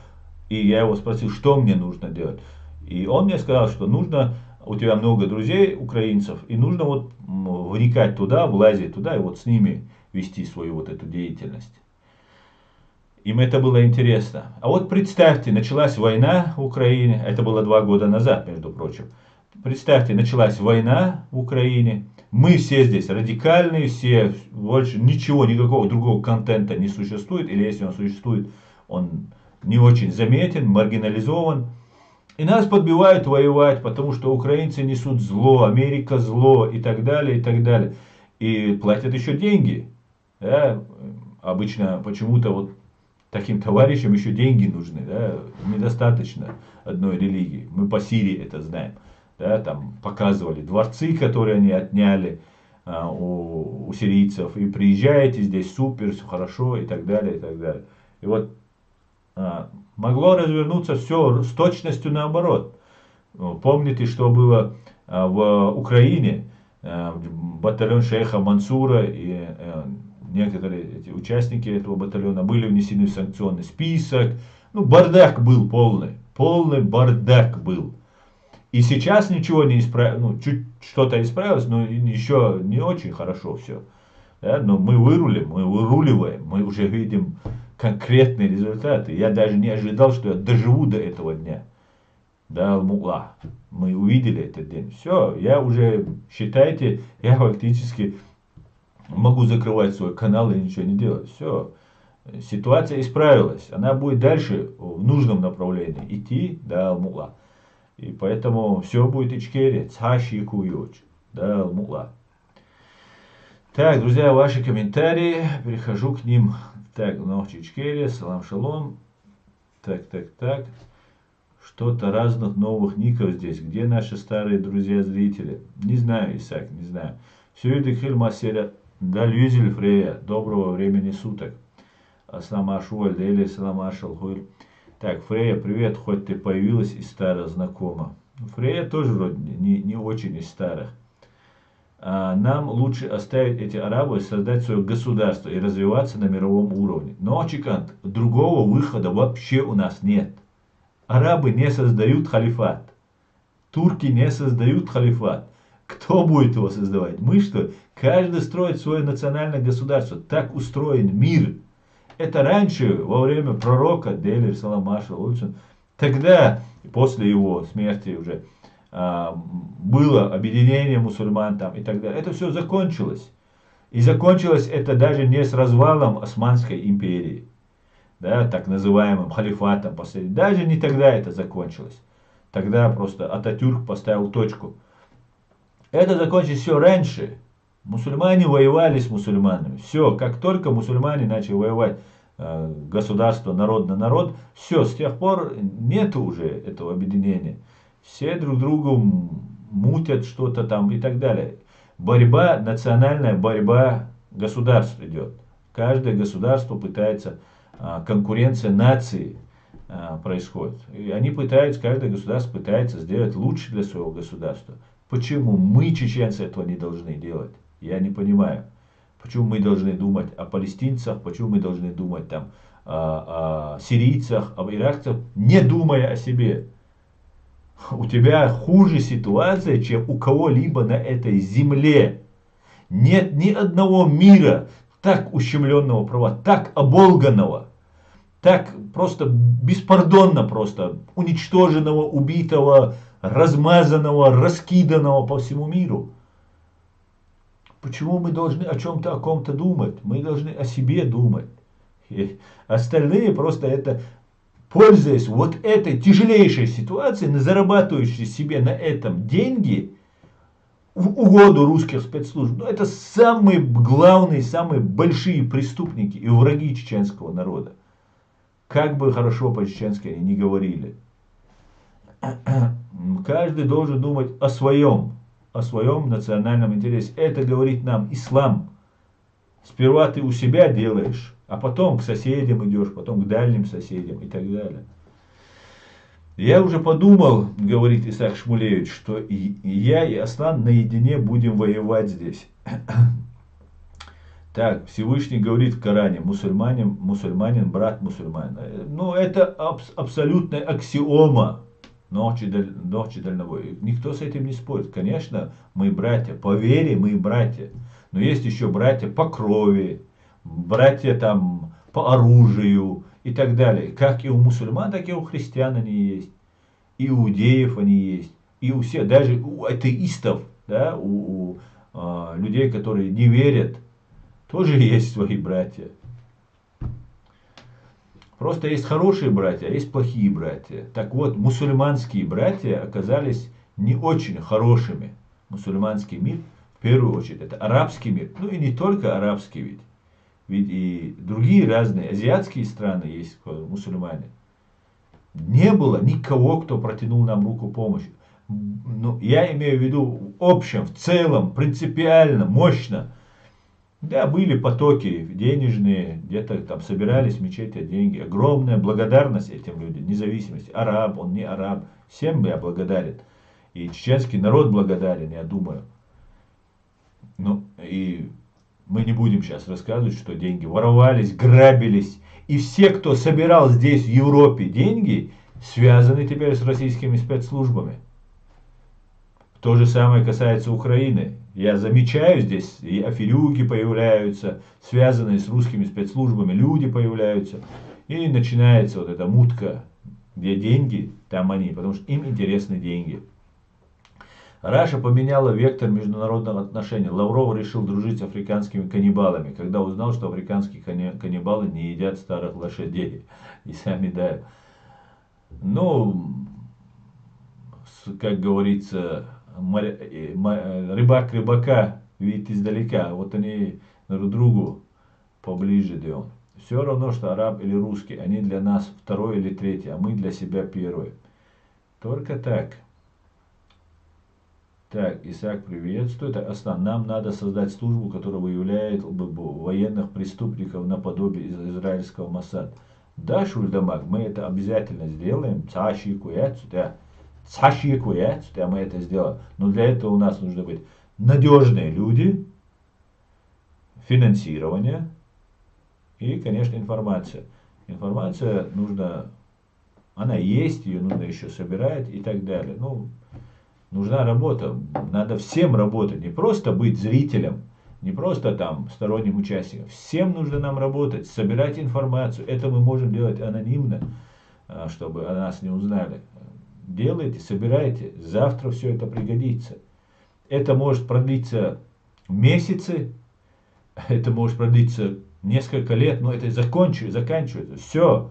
[SPEAKER 1] и я его спросил, что мне нужно делать. И он мне сказал, что у тебя много друзей украинцев, и нужно вникать туда, влазить туда, и с ними вести свою эту деятельность. Им это было интересно. А вот представьте, началась война в Украине, это было 2 года назад, между прочим. Представьте, началась война в Украине, мы все здесь радикальные, все, больше никакого другого контента не существует, или если он существует, он не очень заметен, маргинализован. И нас подбивают воевать, потому что украинцы несут зло, Америка зло и так далее, и так далее. И платят еще деньги. Да? Обычно почему-то таким товарищам еще деньги нужны. Да? Недостаточно одной религии. Мы по Сирии это знаем. Да? Там показывали дворцы, которые они отняли у сирийцев. И приезжаете, здесь супер, все хорошо и так далее, и так далее. И могло развернуться все с точностью наоборот. Помните, что было в Украине, батальон шейха Мансура и некоторые эти участники этого батальона были внесены в санкционный список. Ну, бардак был полный. Полный бардак был. И сейчас ничего не исправилось. Ну, чуть что-то исправилось, но еще не очень хорошо все. Да? Но мы выруливаем, мы уже видим конкретные результаты. Я даже не ожидал, что я доживу до этого дня. Да, Аль-Мула. Мы увидели этот день. Все, я уже, считайте, я фактически могу закрывать свой канал и ничего не делать. Все. Ситуация исправилась. Она будет дальше в нужном направлении идти, да, Аль-Мула. И поэтому все будет Ичкерия. Цаши куюч. Да, Аль-Мула. Так, друзья, ваши комментарии. Перехожу к ним. Так, ночь Ичкерия. Салам шалом. Так. Что-то разных новых ников здесь. Где наши старые друзья-зрители? Не знаю, Исаак, не знаю. Сюрдикхиль Маселя Дальюзель Фрея. Доброго времени суток. Асламашуаль Дели Саламашалхуэль. Так, Фрея, привет, хоть ты появилась из старых знакома. Фрея тоже вроде не очень из старых. Нам лучше оставить эти арабы, создать свое государство и развиваться на мировом уровне. Но, Чикант, другого выхода вообще у нас нет. Арабы не создают халифат. Турки не создают халифат. Кто будет его создавать? Мы что? Каждый строит свое национальное государство. Так устроен мир. Это раньше, во время пророка, Делер Саламаша, тогда, после его смерти уже, было объединение мусульман там и так далее. Это все закончилось. И закончилось это даже не с развалом Османской империи, да, так называемым халифатом последним. Даже не тогда это закончилось. Тогда просто Ататюрк поставил точку. Это закончилось все раньше. Мусульмане воевали с мусульманами. Все, как только мусульмане начали воевать, государство, народ на народ, все, с тех пор нет уже этого объединения. Все друг другу мутят что-то там и так далее. Борьба, национальная борьба государств идет. Каждое государство пытается, конкуренция наций происходит. И они пытаются, каждое государство пытается сделать лучше для своего государства. Почему мы, чеченцы, этого не должны делать? Я не понимаю. Почему мы должны думать о палестинцах, почему мы должны думать там о сирийцах, об иракцах, не думая о себе. У тебя хуже ситуация, чем у кого-либо на этой земле. Нет ни одного мира так ущемленного права, так оболганного, так просто беспардонно просто уничтоженного, убитого, размазанного, раскиданного по всему миру. Почему мы должны о чем-то, о ком-то думать? Мы должны о себе думать. И остальные просто это, пользуясь вот этой тяжелейшей ситуацией, зарабатывающие себе на этом деньги в угоду русских спецслужб, ну, это самые главные, самые большие преступники и враги чеченского народа. Как бы хорошо по-чеченски они не говорили. Каждый должен думать о своем национальном интересе. Это говорит нам ислам. Сперва ты у себя делаешь, а потом к соседям идешь, потом к дальним соседям и так далее. Я уже подумал, говорит Исаак Шмулевич, что я и Аслан наедине будем воевать здесь. Так, Всевышний говорит в Коране, мусульманин, брат мусульманина. Ну, это абсолютная аксиома. Ночи дальнобой. Никто с этим не спорит. Конечно, мы братья. По вере мы братья. Но есть еще братья по крови, братья там по оружию и так далее. Как и у мусульман, так и у христиан они есть. И у иудеев они есть. И у всех, даже у атеистов, да, у людей, которые не верят, тоже есть свои братья. Просто есть хорошие братья, а есть плохие братья. Так вот, мусульманские братья оказались не очень хорошими. Мусульманский мир, в первую очередь, это арабский мир. Ну и не только арабский ведь. Ведь и другие разные азиатские страны есть мусульмане. Не было никого, кто протянул нам руку помощи. Ну, я имею в виду в общем, в целом, принципиально, мощно. Да, были потоки денежные, где-то там собирались в мечети деньги. Огромная благодарность этим людям, независимости. Араб, он не араб. Всем я благодарен. И чеченский народ благодарен, я думаю. Ну, и мы не будем сейчас рассказывать, что деньги воровались, грабились. И все, кто собирал здесь, в Европе, деньги, связаны теперь с российскими спецслужбами. То же самое касается Украины. Я замечаю здесь, и аферюги появляются, связанные с русскими спецслужбами, люди появляются. И начинается вот эта мутка, где деньги, там они, потому что им интересны деньги. Раша поменяла вектор международных отношений. Лавров решил дружить с африканскими каннибалами, когда узнал, что африканские каннибалы не едят старых лошадей. И сами, да. Ну, как говорится, рыбак рыбака видит издалека. Вот они друг другу поближе идем. Все равно, что араб или русский. Они для нас второй или третий, а мы для себя первый. Только так. Так, Исаак приветствует. Нам надо создать службу, которая выявляет военных преступников наподобие израильского Моссад. Да, Шульдамак, мы это обязательно сделаем. Мы это сделаем. Но для этого у нас нужно быть надежные люди, финансирование и, конечно, информация. Информация нужна, она есть, ее нужно еще собирать и так далее. Ну, нужна работа, надо всем работать, не просто быть зрителем, не просто там сторонним участником. Всем нужно нам работать, собирать информацию. Это мы можем делать анонимно, чтобы о нас не узнали. Делайте, собирайте, завтра все это пригодится. Это может продлиться месяцы, это может продлиться несколько лет, но это заканчивается. Все.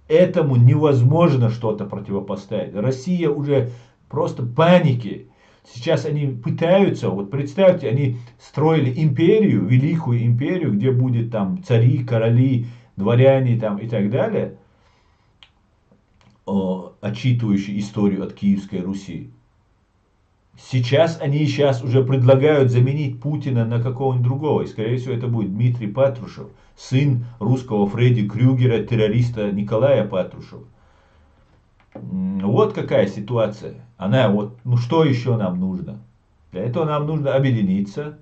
[SPEAKER 1] Этому невозможно что-то противопоставить. Россия уже просто паники. Сейчас они пытаются, вот представьте, они строили империю, великую империю, где будет там цари, короли, дворяне там и так далее, отчитывающие историю от Киевской Руси. Сейчас они уже предлагают заменить Путина на какого-нибудь другого. И, скорее всего, это будет Дмитрий Патрушев, сын русского Фредди Крюгера, террориста Николая Патрушева. Вот какая ситуация. Ну что еще нам нужно? Для этого нам нужно объединиться.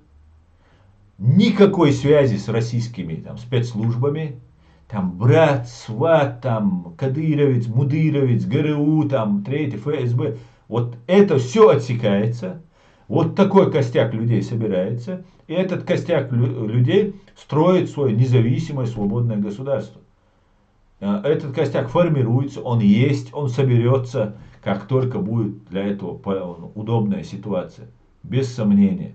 [SPEAKER 1] Никакой связи с российскими там, спецслужбами. Там брат, сват, там Кадыровец, Мудыровец, ГРУ, там третий, ФСБ. Вот это все отсекается. Вот такой костяк людей собирается. И этот костяк людей строит свое независимое свободное государство. Этот костяк формируется, он есть, он соберется, как только будет для этого удобная ситуация. Без сомнения.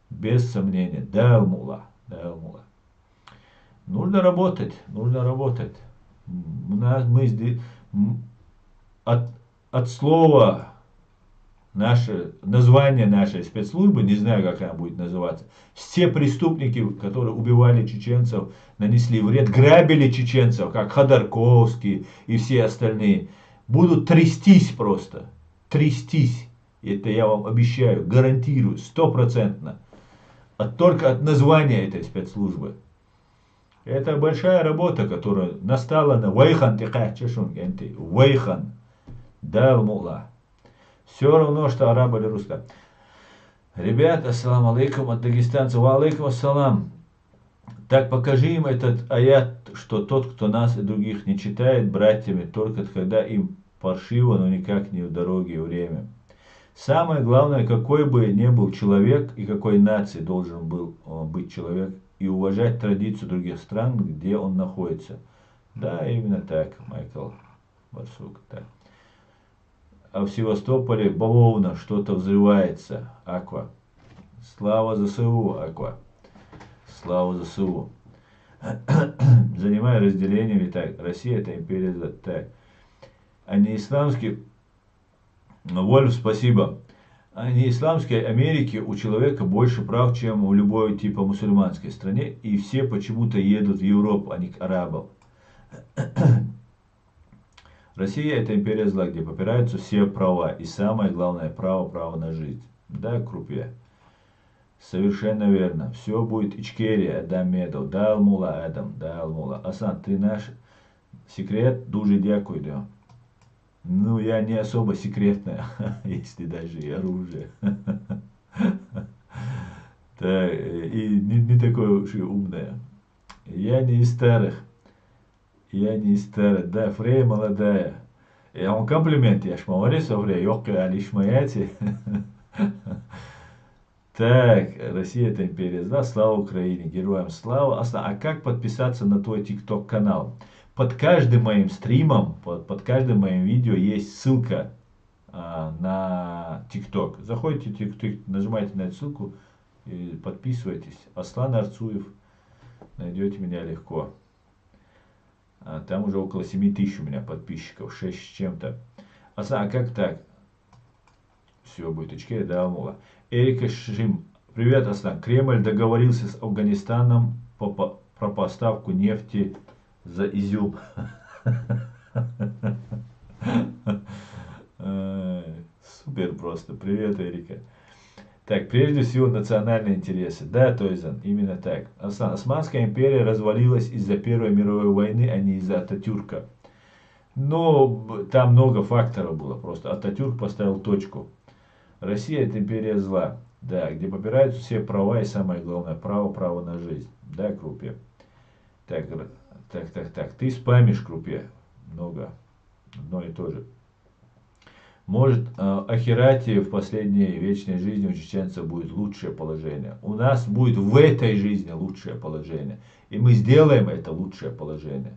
[SPEAKER 1] Без сомнения. Да, мула. Нужно работать. Мы здесь от слова название нашей спецслужбы, не знаю, как она будет называться, все преступники, которые убивали чеченцев, нанесли вред, грабили чеченцев, как Ходорковский и все остальные, будут трястись просто. Трястись. Это я вам обещаю, гарантирую, 100%. Только от названия этой спецслужбы. Это большая работа, которая настала на Вайхан Тихачешунгенти. Вайхан. Дал мула. Все равно, что араб или русский. Ребята, ассаламу алейкум от дагестанцев. Ва алейкум ассалам. Так покажи им этот аят, что тот, кто нас и других не читает братьями, только когда им паршиво, но никак не в дороге и время. Самое главное, какой бы ни был человек и какой нации должен был быть человек, и уважать традицию других стран, где он находится. Да, именно так, Майкл Барсук. Так. А в Севастополе бавовна, что-то взрывается. Аква. Слава ЗСУ, Аква. Слава ЗСУ. Занимая разделение, ведь Россия это империя. Так. А не исламский. Вольф, спасибо. А не исламской Америке у человека больше прав, чем у любой типа мусульманской стране. И все почему-то едут в Европу, а не к арабам. Россия это империя зла, где попираются все права. И самое главное право на жизнь. Да, Крупье? Совершенно верно. Все будет Ичкерия, Адам Медов. Дал мула, Адам, дал мула. Асан, ты наш секрет, дуже дякую. Ну, я не особо секретная, если даже и оружие. Так, и не такое уж и умное. Я не из старых. Я не из старых. Да, Фрея молодая. Я вам комплимент, я ж молодец, Фрея. Yok лишь мояти. Так, Россия это империя зла, слава Украине, героям слава. А как подписаться на твой ТикТок канал? Под каждым моим стримом, под каждым моим видео есть ссылка на ТикТок. Заходите в ТикТок, нажимаете на эту ссылку и подписывайтесь. Аслан Арцуев. Найдете меня легко. Там уже около 7000 у меня подписчиков, 6 с чем-то. А как так? Все, будет очки, да, Мула. Эрика Шим. Привет, Аслан. Кремль договорился с Афганистаном про поставку нефти за изюм. Супер просто. Привет, Эрика. Так, прежде всего национальные интересы. Да, Тойзан, именно так. Османская империя развалилась из-за Первой мировой войны, а не из-за Ататюрка. Но там много факторов было. Просто Ататюрк поставил точку. Россия это империя зла. Да, где попираются все права и самое главное право на жизнь. Да, Крупе. Так. Ты спамишь, Крупе. Много. Одно и то же. Может, Ахирати в последней вечной жизни у чеченцев будет лучшее положение. У нас будет в этой жизни лучшее положение. И мы сделаем это лучшее положение.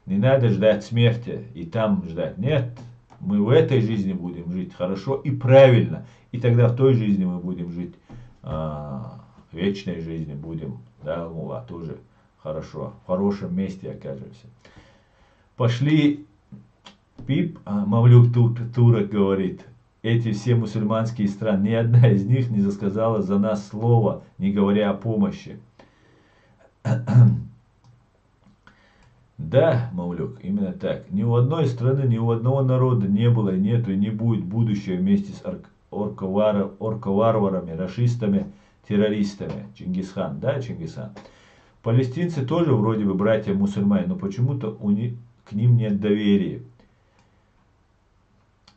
[SPEAKER 1] Не надо ждать смерти и там ждать. Нет, мы в этой жизни будем жить хорошо и правильно. И тогда в той жизни мы будем жить, в вечной жизни будем, да, Мула, тоже хорошо. В хорошем месте окажемся. Пошли. Пип, Мавлюк Турок говорит, эти все мусульманские страны, ни одна из них не сказала за нас слова, не говоря о помощи. Да, Мавлюк, именно так. Ни у одной страны, ни у одного народа не было, нету и не будет будущего вместе с орковарварами, рашистами, террористами. Чингисхан, да, Чингисхан? Палестинцы тоже вроде бы братья-мусульмане, но почему-то к ним нет доверия.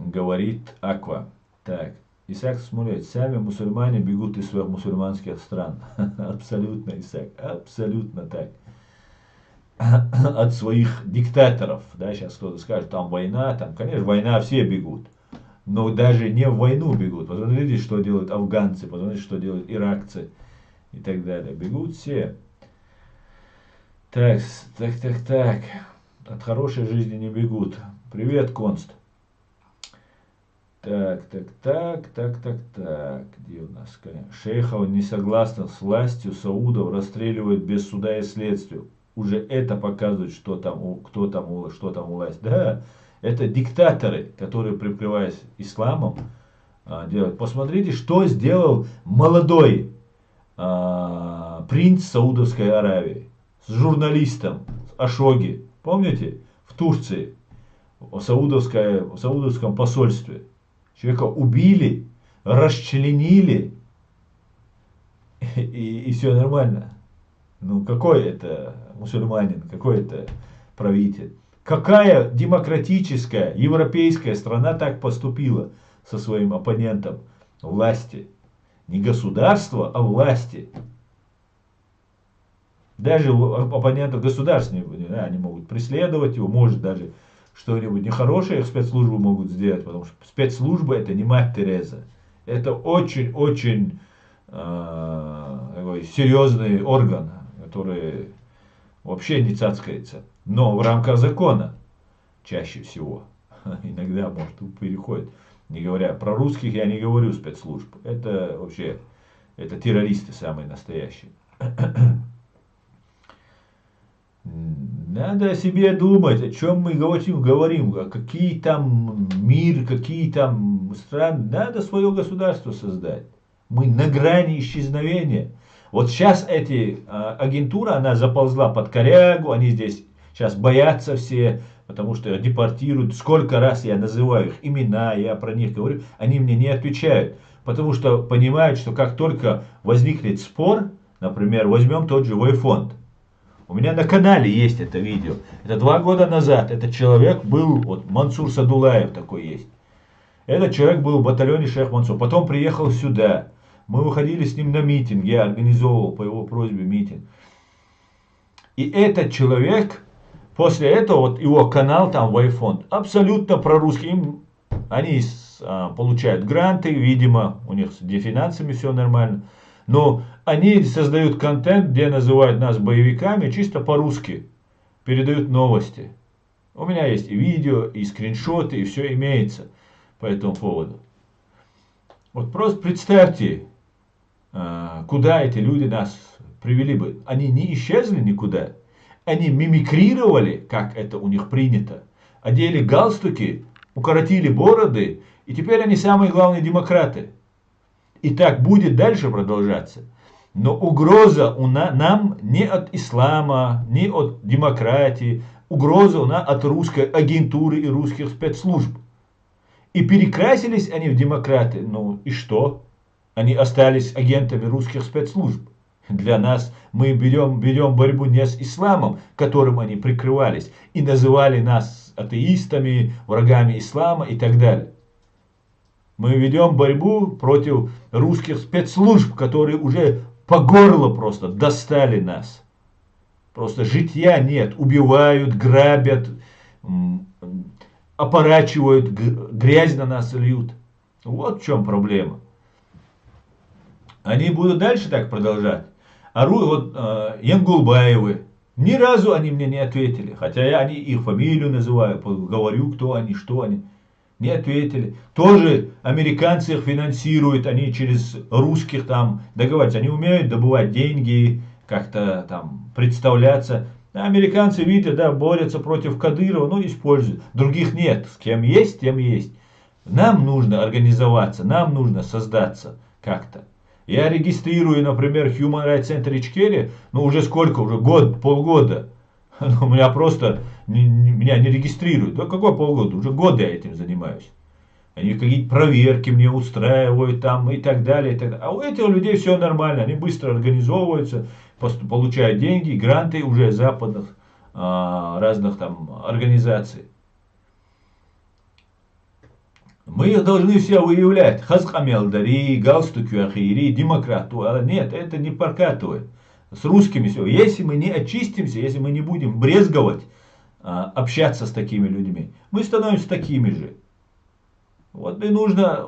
[SPEAKER 1] Говорит Аква. Так, Исаак Смулец. Сами мусульмане бегут из своих мусульманских стран. Абсолютно, Исаак. Абсолютно так. От своих диктаторов. Да, сейчас кто-то скажет, там война. Там, конечно, война, все бегут. Но даже не в войну бегут. Посмотрите, что делают афганцы. Посмотрите, что делают иракцы. И так далее. Бегут все. Так. От хорошей жизни не бегут. Привет, Конст. Так. Где у нас? Шейхов не согласен с властью Саудов, расстреливают без суда и следствия. Уже это показывает, кто там власть. Да, это диктаторы, которые, прикрываясь исламом, делают. Посмотрите, что сделал молодой принц Саудовской Аравии с журналистом Ашоги. Помните? В Турции, в саудовском посольстве. Человека убили, расчленили, и все нормально. Ну, какой это мусульманин, какой это правитель? Какая демократическая, европейская страна так поступила со своим оппонентом власти? Не государство, а власти. Даже оппонентов государственных, они могут преследовать его, может даже что-нибудь нехорошее спецслужбы могут сделать, потому что спецслужбы это не мать Тереза. Это очень-очень серьезный орган, который вообще не цацкается. Но в рамках закона чаще всего. Иногда, может, переходит. Не говоря про русских, я не говорю спецслужб. Это вообще, это террористы самые настоящие. Надо о себе думать, о чем мы говорим, какие там мир, какие там страны. Надо свое государство создать. Мы на грани исчезновения. Вот сейчас агентура, она заползла под корягу, они здесь сейчас боятся все, потому что депортируют. Сколько раз я называю их имена, я про них говорю, они мне не отвечают. Потому что понимают, что как только возникнет спор, например, возьмем тот же Войфонд. У меня на канале есть это видео. Это 2 года назад. Этот человек был, вот Мансур Садулаев такой есть. Этот человек был в батальоне Шейх Мансур. Потом приехал сюда. Мы выходили с ним на митинг. Я организовывал по его просьбе митинг. И этот человек, после этого, вот его канал там, Вайфонд, абсолютно прорусский. Они получают гранты, видимо, у них с финансами все нормально. Но они создают контент, где называют нас боевиками, чисто по-русски. Передают новости. У меня есть и видео, и скриншоты, и все имеется по этому поводу. Вот просто представьте, куда эти люди нас привели бы. Они не исчезли никуда. Они мимикрировали, как это у них принято. Одели галстуки, укоротили бороды, и теперь они самые главные демократы. И так будет дальше продолжаться. Но угроза нам не от ислама, не от демократии. Угроза у нас от русской агентуры и русских спецслужб. И перекрасились они в демократы. Ну и что? Они остались агентами русских спецслужб. Для нас мы ведем борьбу не с исламом, которым они прикрывались, и называли нас атеистами, врагами ислама и так далее. Мы ведем борьбу против русских спецслужб, которые уже по горло просто достали нас. Просто житья нет. Убивают, грабят, опорачивают, грязь на нас льют. Вот в чем проблема. Они будут дальше так продолжать. Вот Янгулбаевы. Ни разу они мне не ответили. Хотя я их фамилию называю, говорю, кто они, что они. Не ответили. Тоже американцы их финансируют, они через русских там договариваются. Они умеют добывать деньги, как-то там представляться. Американцы, видят, да, борются против Кадырова, но используют. Других нет. С кем есть, тем есть. Нам нужно организоваться, нам нужно создаться как-то. Я регистрирую, например, Human Rights Center Ичкерия, ну уже сколько, уже год, полгода. У меня просто, меня не регистрируют. Да какой полгода? Уже годы я этим занимаюсь. Они какие-то проверки мне устраивают там и так далее, и так далее. А у этих людей все нормально. Они быстро организовываются, получают деньги, гранты уже западных разных там организаций. Мы их должны все выявлять. Хазхамелдари, галстуки, ахири, демократу. А нет, это не прокатывает. С русскими все. Если мы не очистимся, если мы не будем брезговать, общаться с такими людьми, мы становимся такими же. Вот и нужно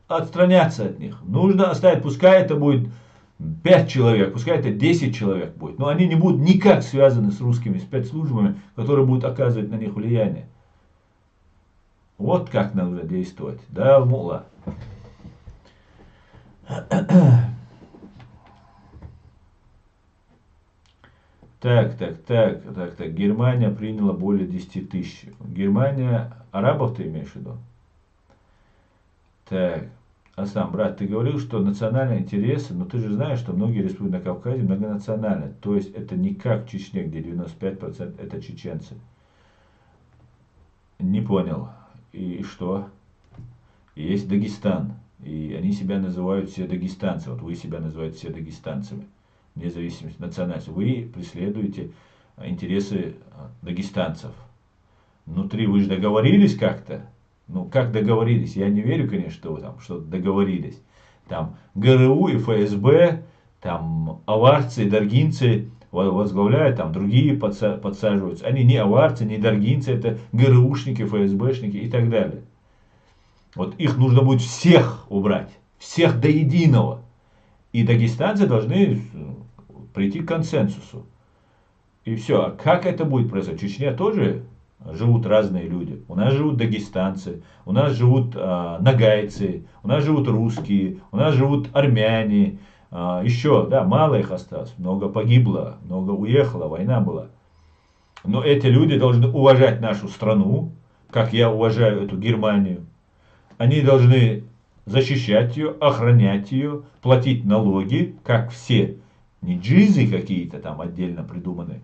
[SPEAKER 1] отстраняться от них. Нужно оставить, пускай это будет 5 человек, пускай это 10 человек будет. Но они не будут никак связаны с русскими спецслужбами, которые будут оказывать на них влияние. Вот как нужно действовать. Да, мула. Так. Германия приняла более 10 тысяч. Германия, арабов ты имеешь в виду? Так. Асам, брат, ты говорил, что национальные интересы, но ты же знаешь, что многие республики на Кавказе многонациональны. То есть это не как в Чечне, где 95% это чеченцы. Не понял. И что? Есть Дагестан. И они себя называют все дагестанцы. Вот вы себя называете все дагестанцами. Вне зависимости от национальности. Вы преследуете интересы дагестанцев. Внутри вы же договорились как-то. Ну, как договорились? Я не верю, конечно, что вы там что-то договорились. Там ГРУ и ФСБ, там аварцы и даргинцы возглавляют, там другие подсаживаются. Они не аварцы, не даргинцы, это ГРУшники, ФСБшники и так далее. Вот их нужно будет всех убрать. Всех до единого. И дагестанцы должны прийти к консенсусу. И все. А как это будет происходить? В Чечне тоже живут разные люди. У нас живут дагестанцы, у нас живут нагайцы, у нас живут русские, у нас живут армяне. Еще, да, мало их осталось. Много погибло, много уехало, война была. Но эти люди должны уважать нашу страну, как я уважаю эту Германию. Они должны защищать ее, охранять ее, платить налоги, как все. Не джизы какие-то там отдельно придуманные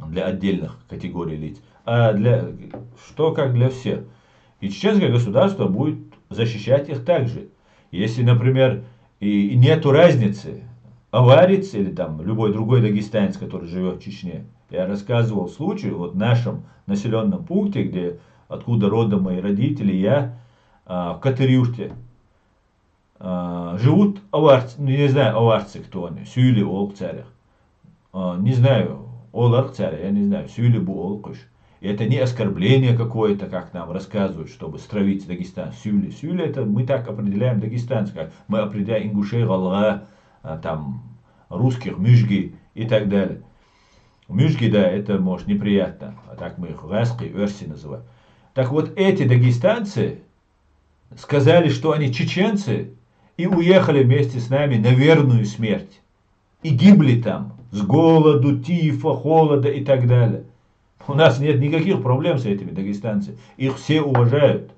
[SPEAKER 1] для отдельных категорий лиц, а как для всех. И чеченское государство будет защищать их также. Если, например, и нету разницы, аварец или там любой другой дагестанец, который живет в Чечне. Я рассказывал случай вот в нашем населенном пункте, где откуда родом мои родители, я в Катырюрте. Живут аварцы, не знаю, аварцы кто они, сюйли олкцарях. Не знаю, оларцаря, я не знаю, сюйли бу олкуш. И это не оскорбление какое-то, как нам рассказывают, чтобы стравить Дагестан. Сюли. Сюли это мы так определяем дагестанцы, как мы определяем ингушей, галга, там, русских, мюжги и так далее. Мюжги, да, это может неприятно, а так мы их гаски, верси называем. Так вот, эти дагестанцы сказали, что они чеченцы, и уехали вместе с нами на верную смерть. И гибли там с голоду, тифа, холода и так далее. У нас нет никаких проблем с этими дагестанцами. Их все уважают.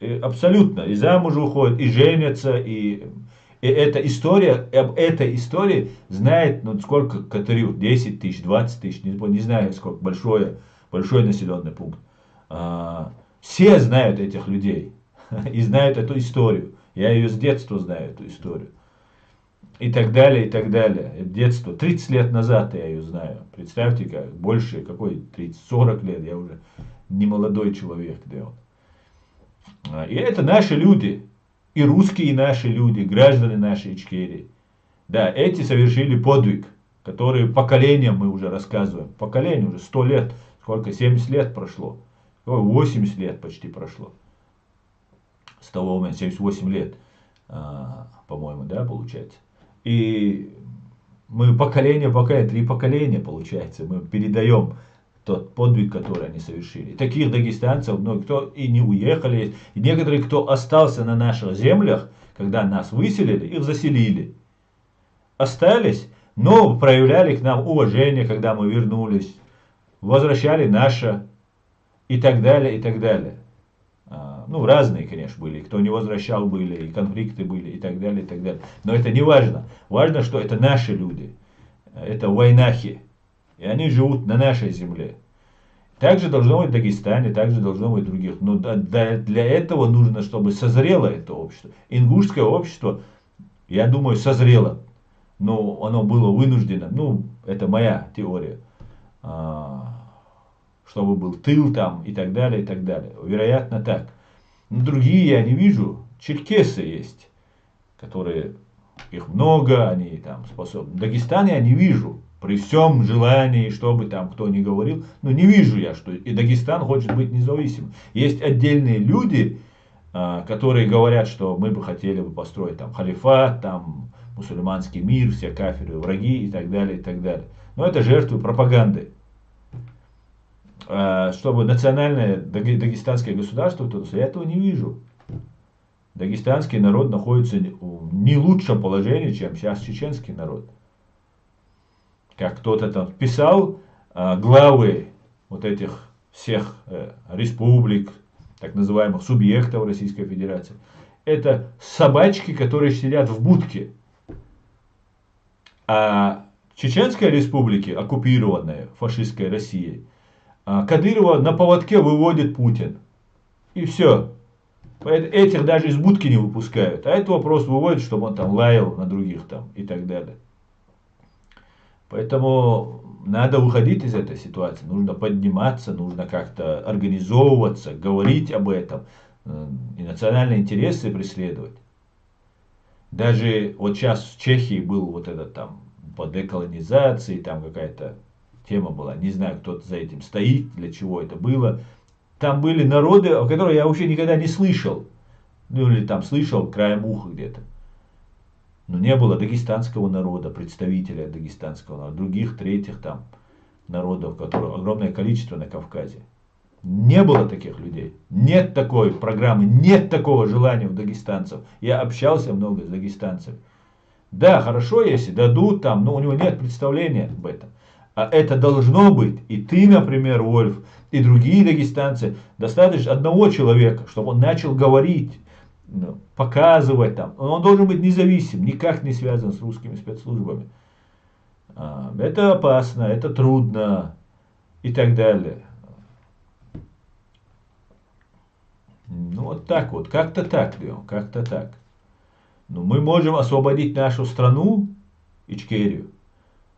[SPEAKER 1] И абсолютно. И замуж уходят, и женятся, и эта история, об этой истории знает, ну, сколько Катырю, 10 тысяч, 20 тысяч, не знаю, сколько, большой населенный пункт. Все знают этих людей и знают эту историю. Я ее с детства знаю, эту историю. И так далее, и так далее. Детство. 30 лет назад я ее знаю. Представьте, как больше, какой 30, 40 лет, я уже не молодой человек. Да. И это наши люди. И русские наши люди, граждане нашей Ичкерии. Да, эти совершили подвиг, который поколениям мы уже рассказываем. Поколение уже 100 лет, сколько, 70 лет прошло. 80 лет почти прошло. С того момента 78 лет, по-моему, да, получается. И мы поколение, 3 поколения, получается, мы передаем тот подвиг, который они совершили. Таких дагестанцев, много кто и не уехали, и некоторые, кто остался на наших землях, когда нас выселили, их заселили. Остались, но проявляли к нам уважение, когда мы вернулись, возвращали наше, и так далее, и так далее. Ну, разные, конечно, были. Кто не возвращал, были, и конфликты были, и так далее, и так далее. Но это не важно. Важно, что это наши люди. Это войнахи. И они живут на нашей земле. Также должно быть в Дагестане, также должно быть в других. Но для этого нужно, чтобы созрело это общество. Ингушское общество, я думаю, созрело. Но оно было вынуждено. Ну, это моя теория. Чтобы был тыл там и так далее, и так далее. Вероятно, так. Но другие я не вижу. Черкесы есть, которые, их много, они там способны. В Дагестане я не вижу. При всем желании, чтобы там кто ни говорил, но не вижу я, что и Дагестан хочет быть независимым. Есть отдельные люди, которые говорят, что мы бы хотели бы построить там халифат, там мусульманский мир, все кафиры, враги и так далее, и так далее. Но это жертвы пропаганды. Чтобы национальное дагестанское государство, я этого не вижу. Дагестанский народ находится в не лучшем положении, чем сейчас чеченский народ. Как кто-то там писал, главы вот этих всех республик, так называемых субъектов Российской Федерации, это собачки, которые сидят в будке. А Чеченской республике, оккупированной фашистской Россией, Кадырова на поводке выводит Путин. И все. Этих даже из будки не выпускают. А этого просто выводят, чтобы он там лаял на других там и так далее. Поэтому надо выходить из этой ситуации. Нужно подниматься, нужно как-то организовываться, говорить об этом. И национальные интересы преследовать. Даже вот сейчас в Чехии был вот этот там по деколонизации, там какая-то тема была, не знаю, кто-то за этим стоит, для чего это было. Там были народы, о которых я вообще никогда не слышал. Ну или там слышал краем уха где-то. Но не было дагестанского народа, представителя дагестанского народа, других, третьих там народов, которых огромное количество на Кавказе. Не было таких людей. Нет такой программы, нет такого желания у дагестанцев. Я общался много с дагестанцами. Да, хорошо, если дадут там, но у него нет представления об этом. А это должно быть, и ты, например, Вольф, и другие дагестанцы, достаточно одного человека, чтобы он начал говорить, показывать там. Он должен быть независим, никак не связан с русскими спецслужбами. Это опасно, это трудно и так далее. Ну вот так вот, как-то так, Леон, как-то так. Но мы можем освободить нашу страну, Ичкерию,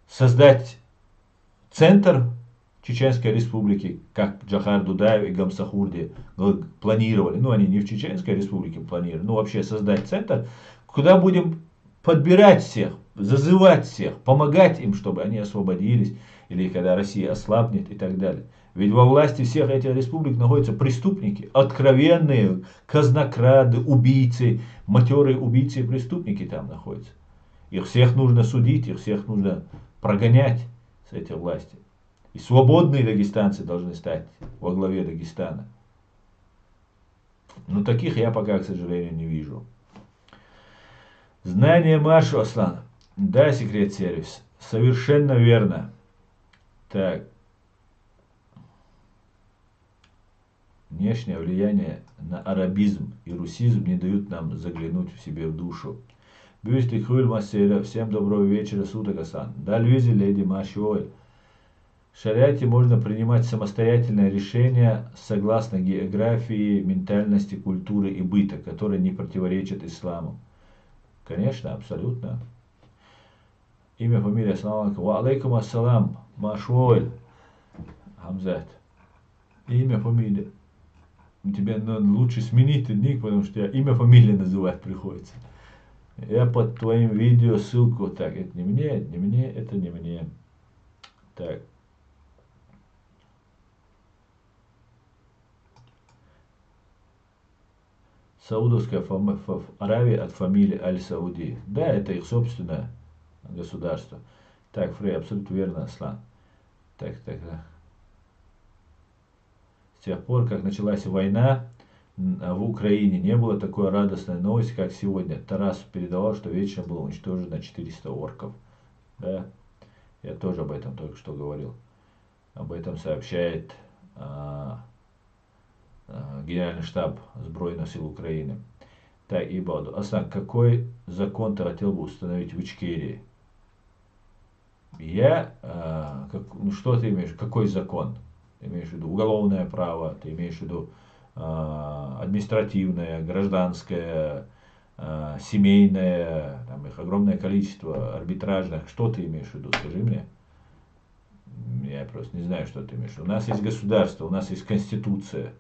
[SPEAKER 1] создать центр Чеченской Республики, как Джахар Дудаев и Гамсахурди планировали. Ну, они не в Чеченской Республике планировали, но вообще создать центр, куда будем подбирать всех, зазывать всех, помогать им, чтобы они освободились, или когда Россия ослабнет и так далее. Ведь во власти всех этих республик находятся преступники, откровенные казнокрады, убийцы, матерые убийцы и преступники там находятся. Их всех нужно судить, их всех нужно прогонять с этой власти. И свободные дагестанцы должны стать во главе Дагестана. Но таких я пока, к сожалению, не вижу. Знание Машу, Аслан. Да, секрет сервис. Совершенно верно. Так. Внешнее влияние на арабизм и русизм не дают нам заглянуть в себе в душу. Всем доброго вечера, суток, Асан. Да, Львизи, леди Машуэль. В шариате можно принимать самостоятельное решение согласно географии, ментальности, культуры и быта, которые не противоречат исламу. Конечно, абсолютно. Имя, фамилия, ассаламу алейкум. Ва алейкум ассалам, Машуэль. Хамзат. Имя, фамилия. Тебе лучше сменить ник, потому что я имя, фамилия называть приходится. Я под твоим видео ссылку. Так, это не мне, это не мне. Так. Саудовская Аравия от фамилии Аль-Сауди. Да, это их собственное государство. Так, Фрей, абсолютно верно, Аслан. Так. С тех пор, как началась война в Украине, не было такой радостной новости, как сегодня. Тарас передавал, что вечером было уничтожено 400 орков. Да, я тоже об этом только что говорил. Об этом сообщает Генеральный штаб Збройных сил Украины. Так, Ибаду. Аслан, какой закон ты хотел бы установить в Ичкерии? Что ты имеешь? Какой закон? Ты имеешь в виду уголовное право, ты имеешь в виду административное, гражданское, семейное, там их огромное количество, арбитражных. Что ты имеешь в виду? Скажи мне. Я просто не знаю, что ты имеешь в виду. У нас есть государство, у нас есть конституция.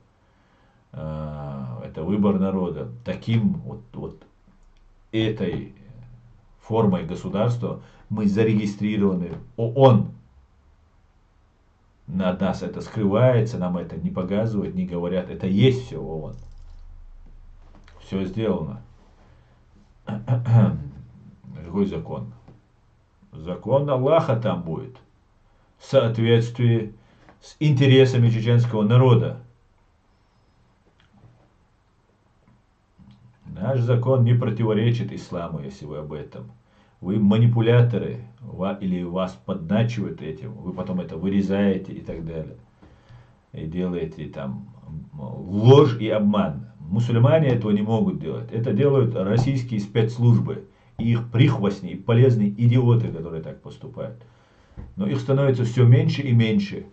[SPEAKER 1] Это выбор народа. Таким вот этой формой государства мы зарегистрированы ООН. От нас это скрывается, нам это не показывают, не говорят. Это есть все ООН. Все сделано. Какой закон? Закон Аллаха там будет. В соответствии с интересами чеченского народа. Наш закон не противоречит исламу, если вы об этом. Вы манипуляторы, или вас подначивают этим, вы потом это вырезаете и так далее. И делаете там ложь и обман. Мусульмане этого не могут делать. Это делают российские спецслужбы. И их прихвостни, и полезные идиоты, которые так поступают. Но их становится все меньше и меньше.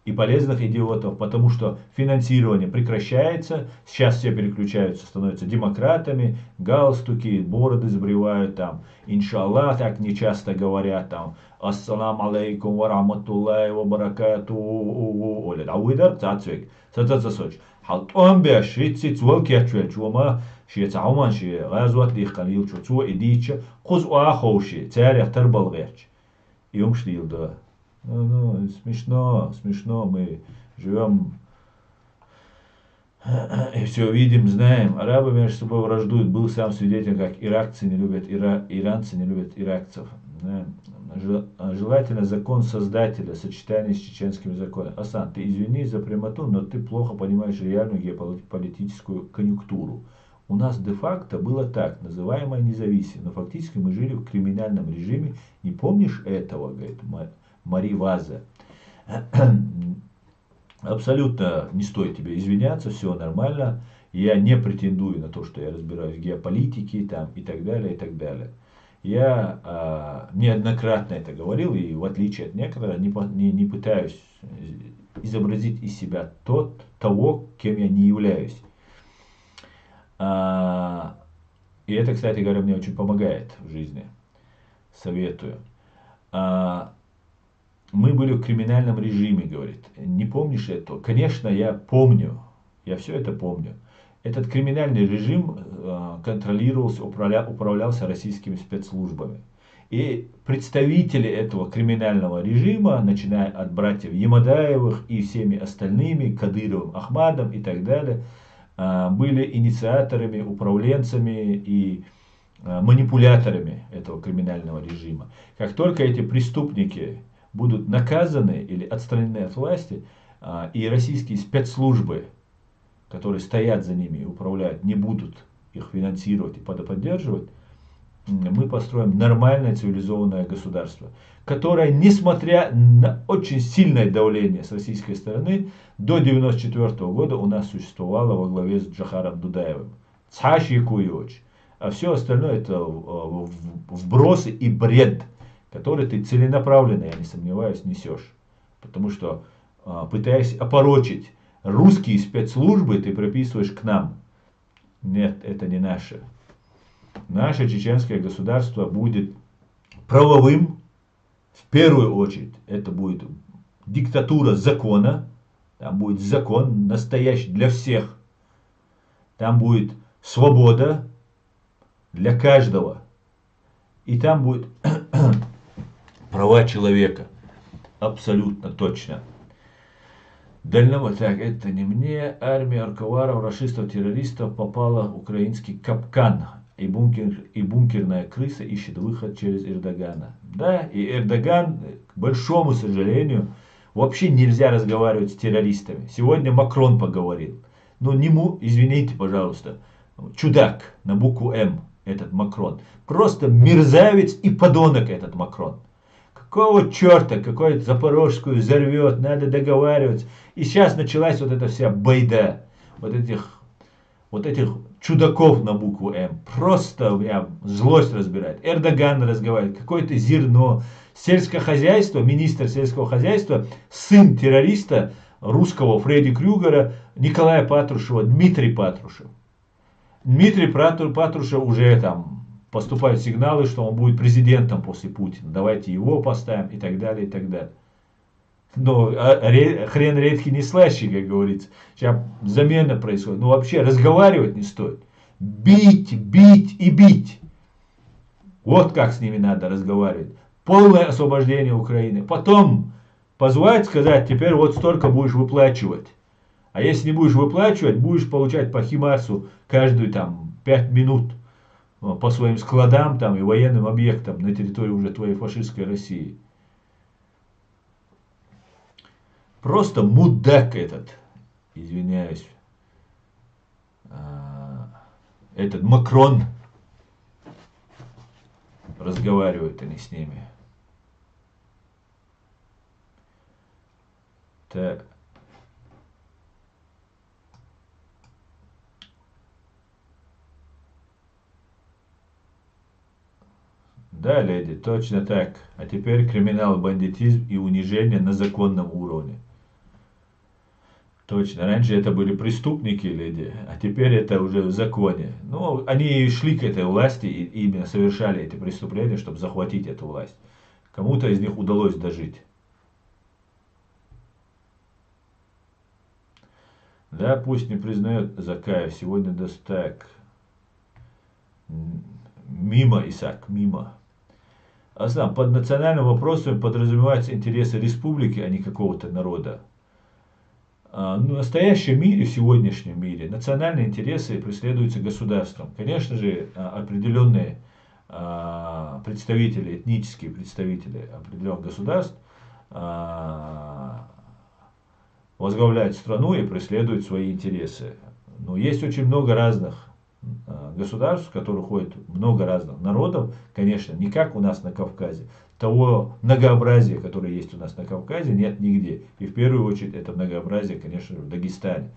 [SPEAKER 1] И полезных идиотов, потому что финансирование прекращается, сейчас все переключаются, становятся демократами, галстуки, бороды сбривают там, иншаллах, так нечасто говорят там, ассаламу алейкум ва рахматуллахи ва баракату, олед, ауидар, цацвек, цацацасоч, халтон бя, шрицит, волкячвел, чума, шиецауман, ши, газуат лих калил, чуцу, идича, хуз уахоши, царях тарбалгерч. И он штил, да. Ну, смешно, мы живем и все видим, знаем. Арабы между собой враждуют. Был сам свидетелем, как иранцы не любят иракцев. Да. Желательно закон создателя, сочетание с чеченскими законами. Асан, ты извини за прямоту, но ты плохо понимаешь реальную геополитическую конъюнктуру. У нас де-факто было так, называемое независимое, но фактически мы жили в криминальном режиме. Не помнишь этого, говорит Мари Ваза? Абсолютно не стоит тебе извиняться, все нормально. Я не претендую на то, что я разбираюсь в геополитике там, и так далее, и так далее. Я неоднократно это говорил, и в отличие от некоторых, не пытаюсь изобразить из себя того, кем я не являюсь. И это, кстати говоря, мне очень помогает в жизни. Советую. Мы были в криминальном режиме, говорит. Не помнишь этого? Конечно, я помню. Я все это помню. Этот криминальный режим контролировался, управлялся российскими спецслужбами. И представители этого криминального режима, начиная от братьев Ямадаевых и всеми остальными, Кадыровым, Ахмадом и так далее, были инициаторами, управленцами и манипуляторами этого криминального режима. Как только эти преступники будут наказаны или отстранены от власти, и российские спецслужбы, которые стоят за ними и управляют, не будут их финансировать и поддерживать, мы построим нормальное цивилизованное государство, которое, несмотря на очень сильное давление с российской стороны, до 1994 года у нас существовало во главе с Джохаром Дудаевым. Цхаш Якуевич. А все остальное это вбросы и бред, который ты целенаправленно, я не сомневаюсь, несешь. Потому что, пытаясь опорочить русские спецслужбы, ты приписываешь к нам. Нет, это не наше. Наше чеченское государство будет правовым, в первую очередь. Это будет диктатура закона. Там будет закон настоящий для всех. Там будет свобода для каждого. И там будет права человека. Абсолютно точно. Так, это не мне. Армия арковаров, расистов, террористов попала в украинский капкан. И бункерная крыса ищет выход через Эрдогана. Да, и Эрдоган, к большому сожалению, вообще нельзя разговаривать с террористами. Сегодня Макрон поговорил. Но нему, извините, пожалуйста, чудак на букву М, этот Макрон. Просто мерзавец и подонок этот Макрон. Какого черта, какой-то Запорожскую взорвет, надо договариваться. И сейчас началась вот эта вся байда. Вот этих чудаков на букву М. Просто меня злость разбирает. Эрдоган разговаривает, какое-то зерно. Сельское хозяйство, министр сельского хозяйства, сын террориста русского Фредди Крюгера, Николая Патрушева, Дмитрий Патрушев. Дмитрий Патрушев уже там поступают сигналы, что он будет президентом после Путина. Давайте его поставим и так далее, и так далее. Но хрен редкий не слаще, как говорится. Сейчас замена происходит. Ну вообще разговаривать не стоит. Бить, бить и бить. Вот как с ними надо разговаривать. Полное освобождение Украины. Потом позвать, сказать, теперь вот столько будешь выплачивать. А если не будешь выплачивать, будешь получать по Химарсу каждую там 5 минут по своим складам там, и военным объектам на территории уже твоей фашистской России. Просто мудак этот, извиняюсь, этот Макрон, разговаривают они с ними. Так. Да, леди, точно так. А теперь криминал, бандитизм и унижение на законном уровне. Точно. Раньше это были преступники, леди, а теперь это уже в законе. Ну, они шли к этой власти и именно совершали эти преступления, чтобы захватить эту власть. Кому-то из них удалось дожить. Да, пусть не признает Закаев. Сегодня даст так. Мимо, Исаак, мимо. Аслан, под национальным вопросом подразумеваются интересы республики, а не какого-то народа. В настоящем мире, в сегодняшнем мире, национальные интересы преследуются государством. Конечно же, определенные представители, этнические представители определенных государств возглавляют страну и преследуют свои интересы. Но есть очень много разных государств, в которых ходит много разных народов, конечно, не как у нас на Кавказе. Того многообразия, которое есть у нас на Кавказе, нет нигде. И в первую очередь это многообразие, конечно, в Дагестане.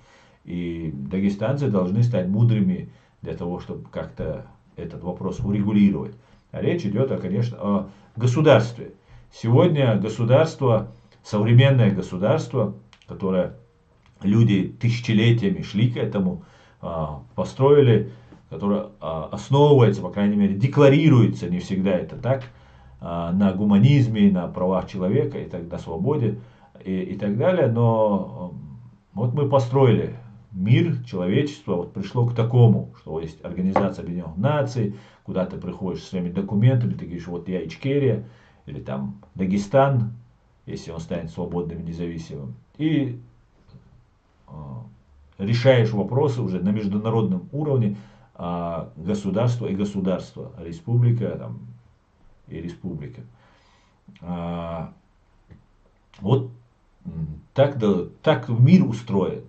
[SPEAKER 1] И дагестанцы должны стать мудрыми для того, чтобы как-то этот вопрос урегулировать. А речь идет, конечно, о государстве. Сегодня государство, современное государство, которое люди тысячелетиями шли к этому, построили которое основывается, по крайней мере, декларируется, не всегда это так, на гуманизме, на правах человека, и так, на свободе и так далее. Но вот мы построили мир, человечество вот пришло к такому, что есть Организация Объединенных Наций, куда ты приходишь со своими документами, ты говоришь, вот я Ичкерия, или там Дагестан, если он станет свободным и независимым, и решаешь вопросы уже на международном уровне государства и государства, республика там, и республика. Вот так, так мир устроен.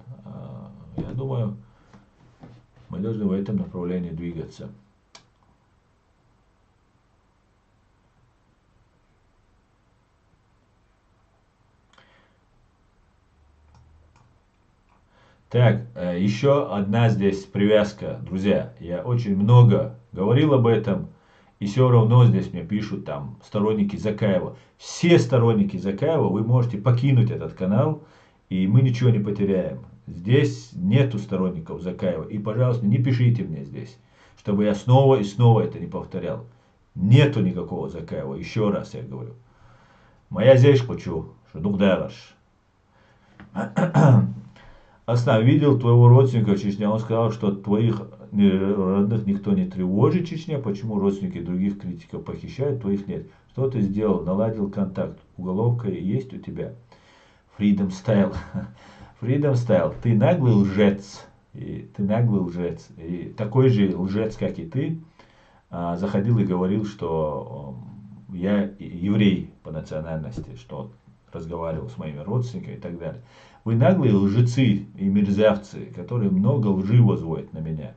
[SPEAKER 1] Я думаю, мы должны в этом направлении двигаться. Так, еще одна здесь привязка, друзья. Я очень много говорил об этом, и все равно здесь мне пишут там сторонники Закаева. Все сторонники Закаева, вы можете покинуть этот канал, и мы ничего не потеряем. Здесь нету сторонников Закаева. И, пожалуйста, не пишите мне здесь, чтобы я снова и снова это не повторял. Нету никакого Закаева. Еще раз я говорю. Моя здесь хочу, что духдалаш. Аслан, видел твоего родственника в Чечне. Он сказал, что твоих родных никто не тревожит в Чечне. Почему родственники других критиков похищают, твоих нет? Что ты сделал? Наладил контакт. Уголовка есть у тебя? Freedom Style. Freedom Style. Ты наглый лжец. И ты наглый лжец. И такой же лжец, как и ты, заходил и говорил, что я еврей по национальности, что разговаривал с моими родственниками и так далее. Вы наглые лжецы и мерзавцы, которые много лжи возводят на меня.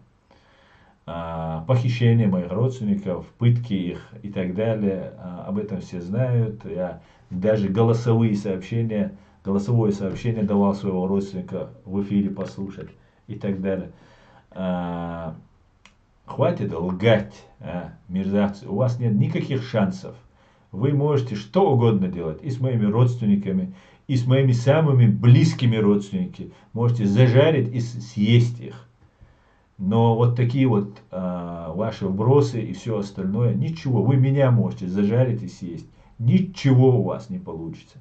[SPEAKER 1] Похищение моих родственников, пытки их и так далее. Об этом все знают. Я даже голосовое сообщение давал своего родственника в эфире послушать и так далее. Хватит лгать, мерзавцы. У вас нет никаких шансов. Вы можете что угодно делать и с моими родственниками, и с моими самыми близкими родственниками. Можете зажарить и съесть их. Но вот такие вот ваши вбросы и все остальное, ничего. Вы меня можете зажарить и съесть. Ничего у вас не получится.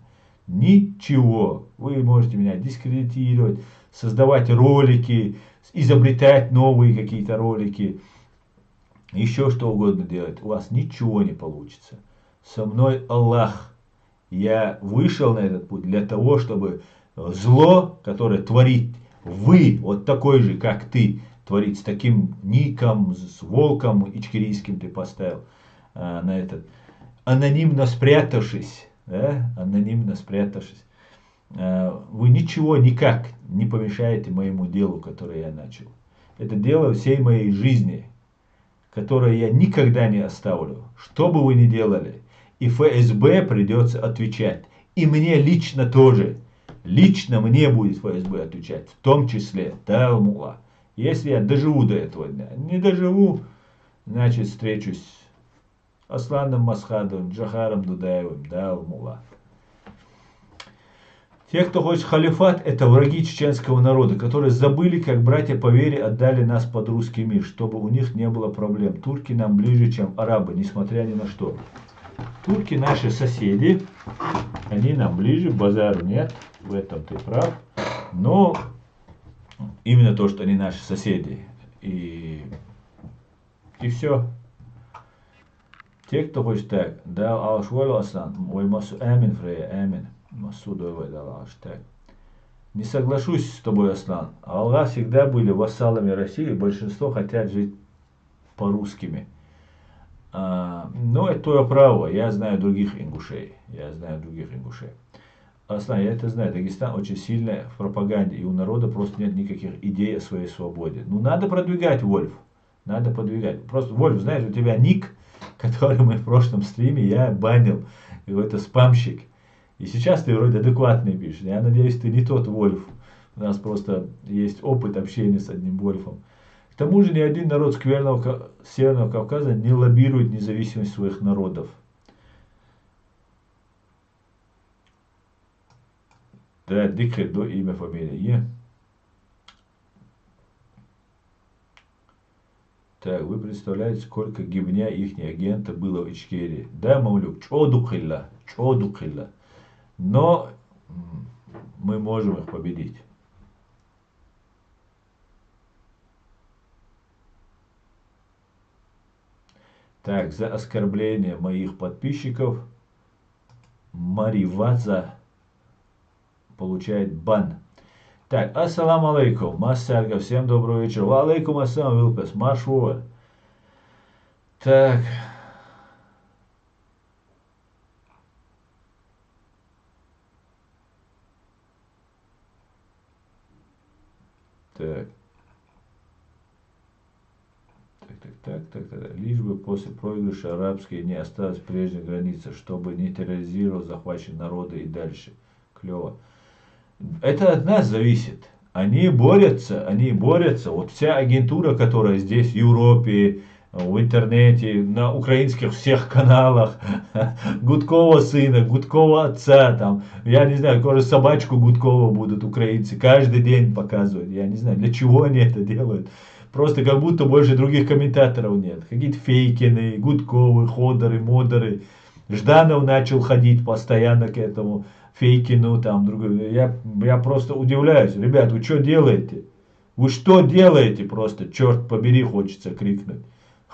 [SPEAKER 1] Ничего. Вы можете меня дискредитировать, создавать ролики, изобретать новые какие-то ролики. Еще что угодно делать. У вас ничего не получится. Со мной Аллах. Я вышел на этот путь для того, чтобы зло, которое творит вы, вот такой же, как ты, творит с таким ником, с волком ичкерийским ты поставил на этот, анонимно спрятавшись, вы ничего никак не помешаете моему делу, которое я начал. Это дело всей моей жизни, которое я никогда не оставлю, что бы вы ни делали. И ФСБ придется отвечать. И мне лично тоже. Лично мне будет ФСБ отвечать. В том числе. Да, Алмула. Если я доживу до этого дня. Не доживу, значит встречусь с Асланом Масхадовым, Джахаром Дудаевым. Да, Алмула. Те, кто хочет халифат, это враги чеченского народа, которые забыли, как братья по вере отдали нас под русский мир, чтобы у них не было проблем. Турки нам ближе, чем арабы, несмотря ни на что. Турки наши соседи, они нам ближе, базару нет, в этом ты прав. Но именно то, что они наши соседи. И все. Те, кто хочет так, да, Алшвалу Асан, ой, массу амин, Фрея, амин, массу довой дал Алш, так. Не соглашусь с тобой, Аслан. Аллах всегда были вассалами России, большинство хотят жить по-русскими. Но это твое право, я знаю других ингушей. Аслан, я это знаю, Дагестан очень сильный в пропаганде, и у народа просто нет никаких идей о своей свободе. Ну, надо продвигать, Вольф, надо продвигать. Просто, Вольф, знаешь, у тебя ник, который мы в прошлом стриме, я банил, и это спамщик. И сейчас ты вроде адекватный пишешь. Я надеюсь, ты не тот Вольф. У нас просто есть опыт общения с одним Вольфом. К тому же ни один народ Северного Кавказа не лоббирует независимость своих народов. Да, Дикхер, до имя, фамилия. Так, вы представляете, сколько гибня их агента было в Ичкерии? Да, Мамлюк, чодухилля. Но мы можем их победить. Так, за оскорбление моих подписчиков Мариваза получает бан. Так, ассаламу алейкум, Массарга, всем доброго вечера. Ва алейкум ассалам, Вилпес, маршуа. Так. Так. Так. Лишь бы после проигрыша арабские не осталось прежней границы, чтобы не терроризировал захваченные народы и дальше. Клево. Это от нас зависит. Они борются. Вот вся агентура, которая здесь, в Европе, в интернете, на украинских всех каналах, Гудкова сына, Гудкова отца, там, я не знаю, тоже собачку Гудкова будут украинцы каждый день показывать. Я не знаю, для чего они это делают. Просто как будто больше других комментаторов нет. Какие-то Фейкины, Гудковы, Ходоры, Модоры. Жданов начал ходить постоянно к этому Фейкину, там, другой. Я просто удивляюсь. Ребят, вы что делаете? Вы что делаете просто? Черт побери, хочется крикнуть.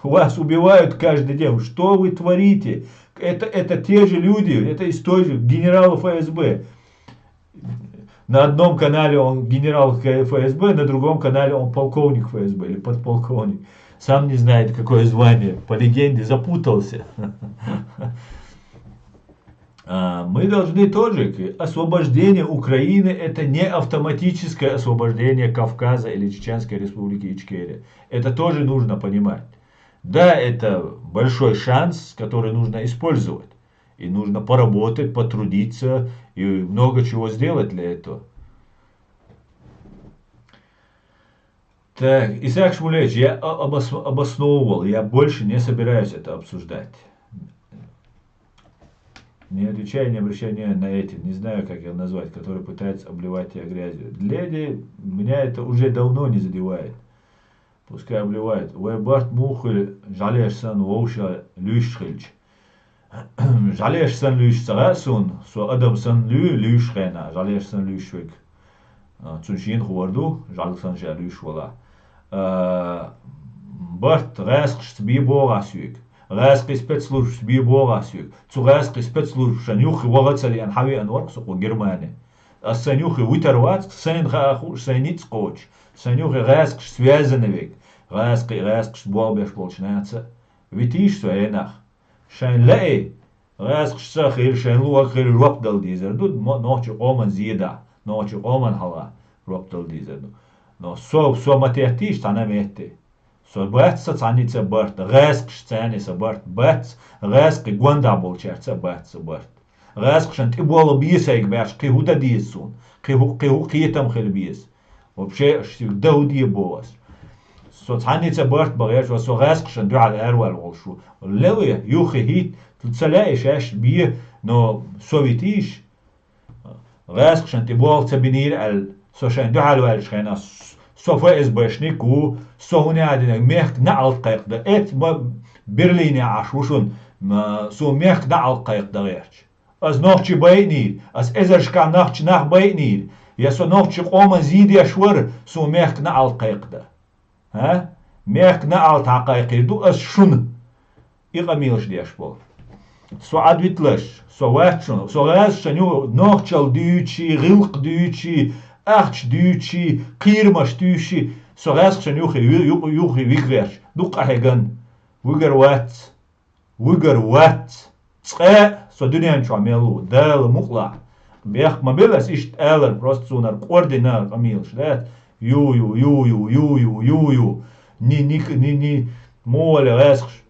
[SPEAKER 1] Вас убивают каждый день. Что вы творите? Это те же люди, это из той же генерала ФСБ. На одном канале он генерал ФСБ, на другом канале он полковник ФСБ или подполковник. Сам не знает, какое звание. По легенде запутался. Мы должны тоже. Освобождение Украины — это не автоматическое освобождение Кавказа или Чеченской Республики Ичкерия. Это тоже нужно понимать. Да, это большой шанс, который нужно использовать. И нужно поработать, потрудиться и много чего сделать для этого. Так, Исаак Шмулевич, я обосновывал, я больше не собираюсь это обсуждать. Не отвечай, не обращай внимания на эти, не знаю, как их назвать, которые пытаются обливать тебя грязью. Леди, меня это уже давно не задевает. Пускай обливают. Вайбарт мухель, жалешсан воуша люшхельч. Жалешсан люшсарасун, со адамсан люшхена, жалешсан люшвик. Цуншин хуварду, жалсан ша люшвала. Барт рэскш биборасюк. Рэски спецслужб биборасюк. Цу рэски спецслужб шанюхи вагацали анхави анварксуку Германия. А санюхи витервацк, сэн хахуш, сэниц коч. Санюхи рэскш связанный. Рэскш болбеш полчнается. Витиш суэнах. Шайн лэй. Рэскш сахир, шайн луахир роптал дизер. Тут ночи оман зида. Ночи оман хала. Роптал дизер. Но со матиатиш танамете. Со бэтса цаница бэрт. Рэскш цаница бэрт. Бэтс. Рэски гуанда болчерца бэтса бэрт. Рэскш шан ты боло бисайк бэш. Кихуда дисун. Киху китам хил бис. Вообще всегда удия болас. Со цаница бэрт багэш. Со рэскш шан дуал эрвал волшу. Леве юхи хит. Тцаляиш эш бие. Но совитиш. Рэскш шан ты бол цабинир ал. Со шан дуал вал шхена. Софа избэшнику, соуни один мех на алкайкда. Эт Берлине ашушун, со мех на алкайкда герч. Аз нохчи байнир, аз эзершка нохчи нах байнир. Я со нохчи кома зиди ашвар, со мех на алкайкда. Мех на алтакайкирду, аз шун. И камилш дешбол. Со адвитлаш, со ватшун, со гасшаню нохчал дючи, гилк дючи, Arch duchi, kirmas duchi, so raskschen juchi wigwerch, duk ahegan, wiger wat, so dunian chamelu, del mukla. Бех мобилас ишт элер, просто сунар, координат, амил, шдет, ю, ни, моле, раскш.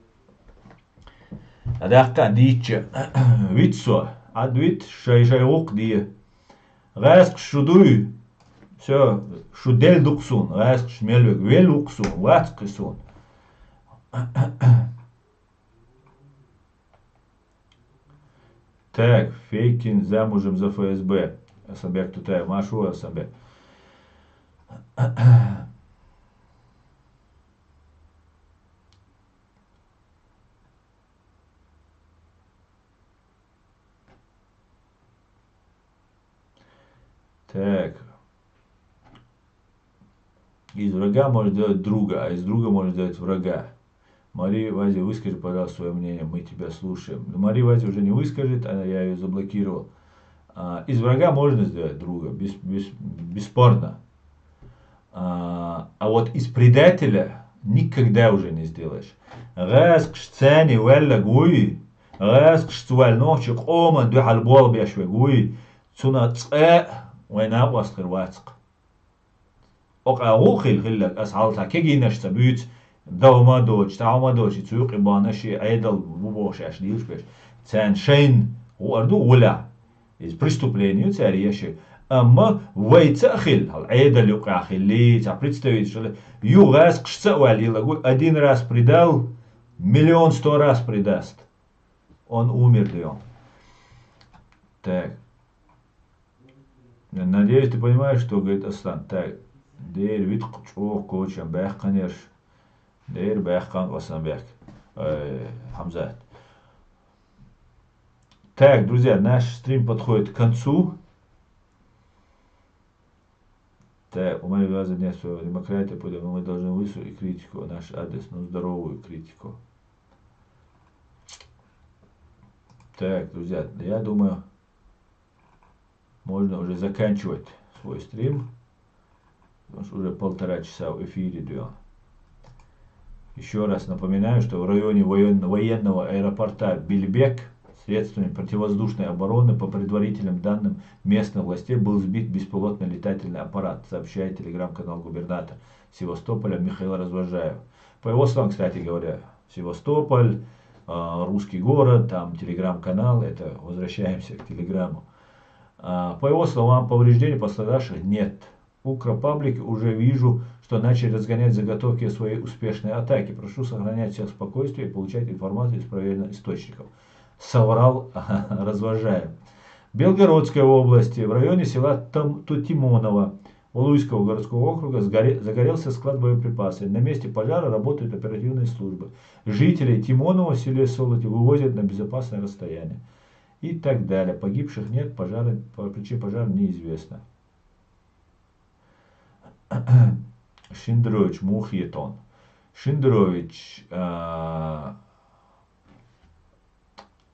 [SPEAKER 1] Адахка диче, витсо, адвит, шайук ди, раскш шудуй, все, шудель дуксун, раскш шмелвек, велуксун, вацкисун. Так, Фейкин замужем за ФСБ. Асамбек Тутай, Машу Так. Из врага можно сделать друга, а из друга можно сделать врага. Мария Вази, выскажи, пожалуйста, свое мнение, мы тебя слушаем. Но Мария Вази уже не выскажет, я ее заблокировал. Из врага можно сделать друга, бесспорно. А вот из предателя никогда уже не сделаешь. Раз кшцани вэлла гуи, раз кшцваль ночек оман духал бол бяшве гуи, цуна цэ вайна васхырвацк. أقول خلك أسعالتا كي نشتا بيت دوما دوش تعما دوش تسوق بانشي أيدل بوش أشليش بيش تان شين وأردو ولا из преступления царящие. Amma вайцахиль, айдаль юка хилли, представить, что югас кшца валила, один раз предал, 1,100,000 раз предаст. Он умер ли он? Так. Надеюсь, ты понимаешь, что говорит Астан. Так. Дейр вид кучок кочам бэх канеш. Дейр бэх кан васан бэх. Хамзат. Так, друзья, наш стрим подходит к концу. Так, у меня глаза нет, что демократия, поэтому мы должны высказать критику, наш адрес, ну здоровую критику. Так, друзья, я думаю, можно уже заканчивать свой стрим. Потому что уже 1,5 часа в эфире идем. Еще раз напоминаю, что в районе военного аэропорта Бельбек средствами противовоздушной обороны по предварительным данным местных властей был сбит беспилотный летательный аппарат, сообщает телеграм-канал губернатора Севастополя Михаил Развожаев. По его словам, кстати говоря, Севастополь, русский город, там телеграм-канал, это возвращаемся к телеграмму. По его словам, повреждений пострадавших нет. Укропаблик уже вижу, что начали разгонять заготовки своей успешной атаки. Прошу сохранять всех спокойствие и получать информацию из проверенных источников. Соврал Развожаев. В Белгородской области, в районе села Тутимоново, Улуйского городского округа, загорелся склад боеприпасов. На месте пожара работают оперативные службы. Жителей Тимонова в селе Солоти вывозят на безопасное расстояние. И так далее. Погибших нет, причина пожара неизвестна. Шиндрович Мухьетон. Шиндрович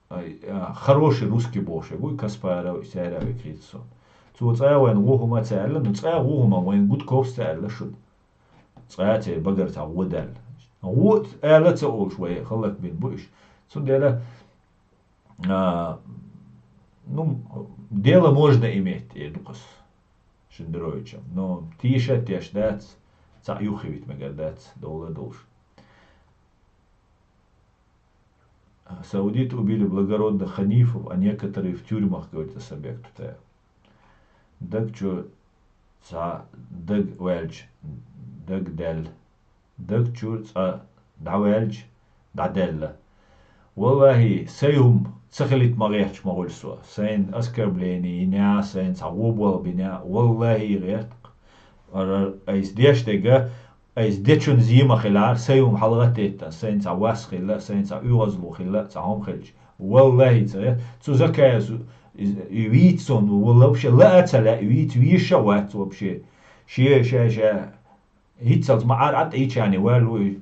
[SPEAKER 1] хороший русский боши. Гуй Каспаров Сярави Критсон. Цуцаеван Гухума Царла, но Цая Гухума Вайн Гудков Царла шуд. Цаяте Багарта Водаль. Вот Эла Цауш Вай Халак Бин Буш. Сундера ну, дело можно иметь, Эдукас Шиндровичем, но тише тешдац, цаюхивит мегадац, дола душ. Саудиты убили благородных ханифов, а некоторые в тюрьмах, говорит Асабек Тутаев. Даг чу ца даг вельч, даг дель, даг чу ца да вельч, да делла. Валлахи, сайум цахалит магерч магульсо, сайн оскорбление, иня, сайн цагубал биня, валлахи герт. Айс дештега, айс дечун зима хилар, сайум халгатета, сайн цавас хилла, сайн цаюазлу хилла, цаум хилч. Валлахи цахалит, цузакая витсон, валла вообще лаатала, виша ват вообще. Ша. Хитсалс маар ат ичани, валуй.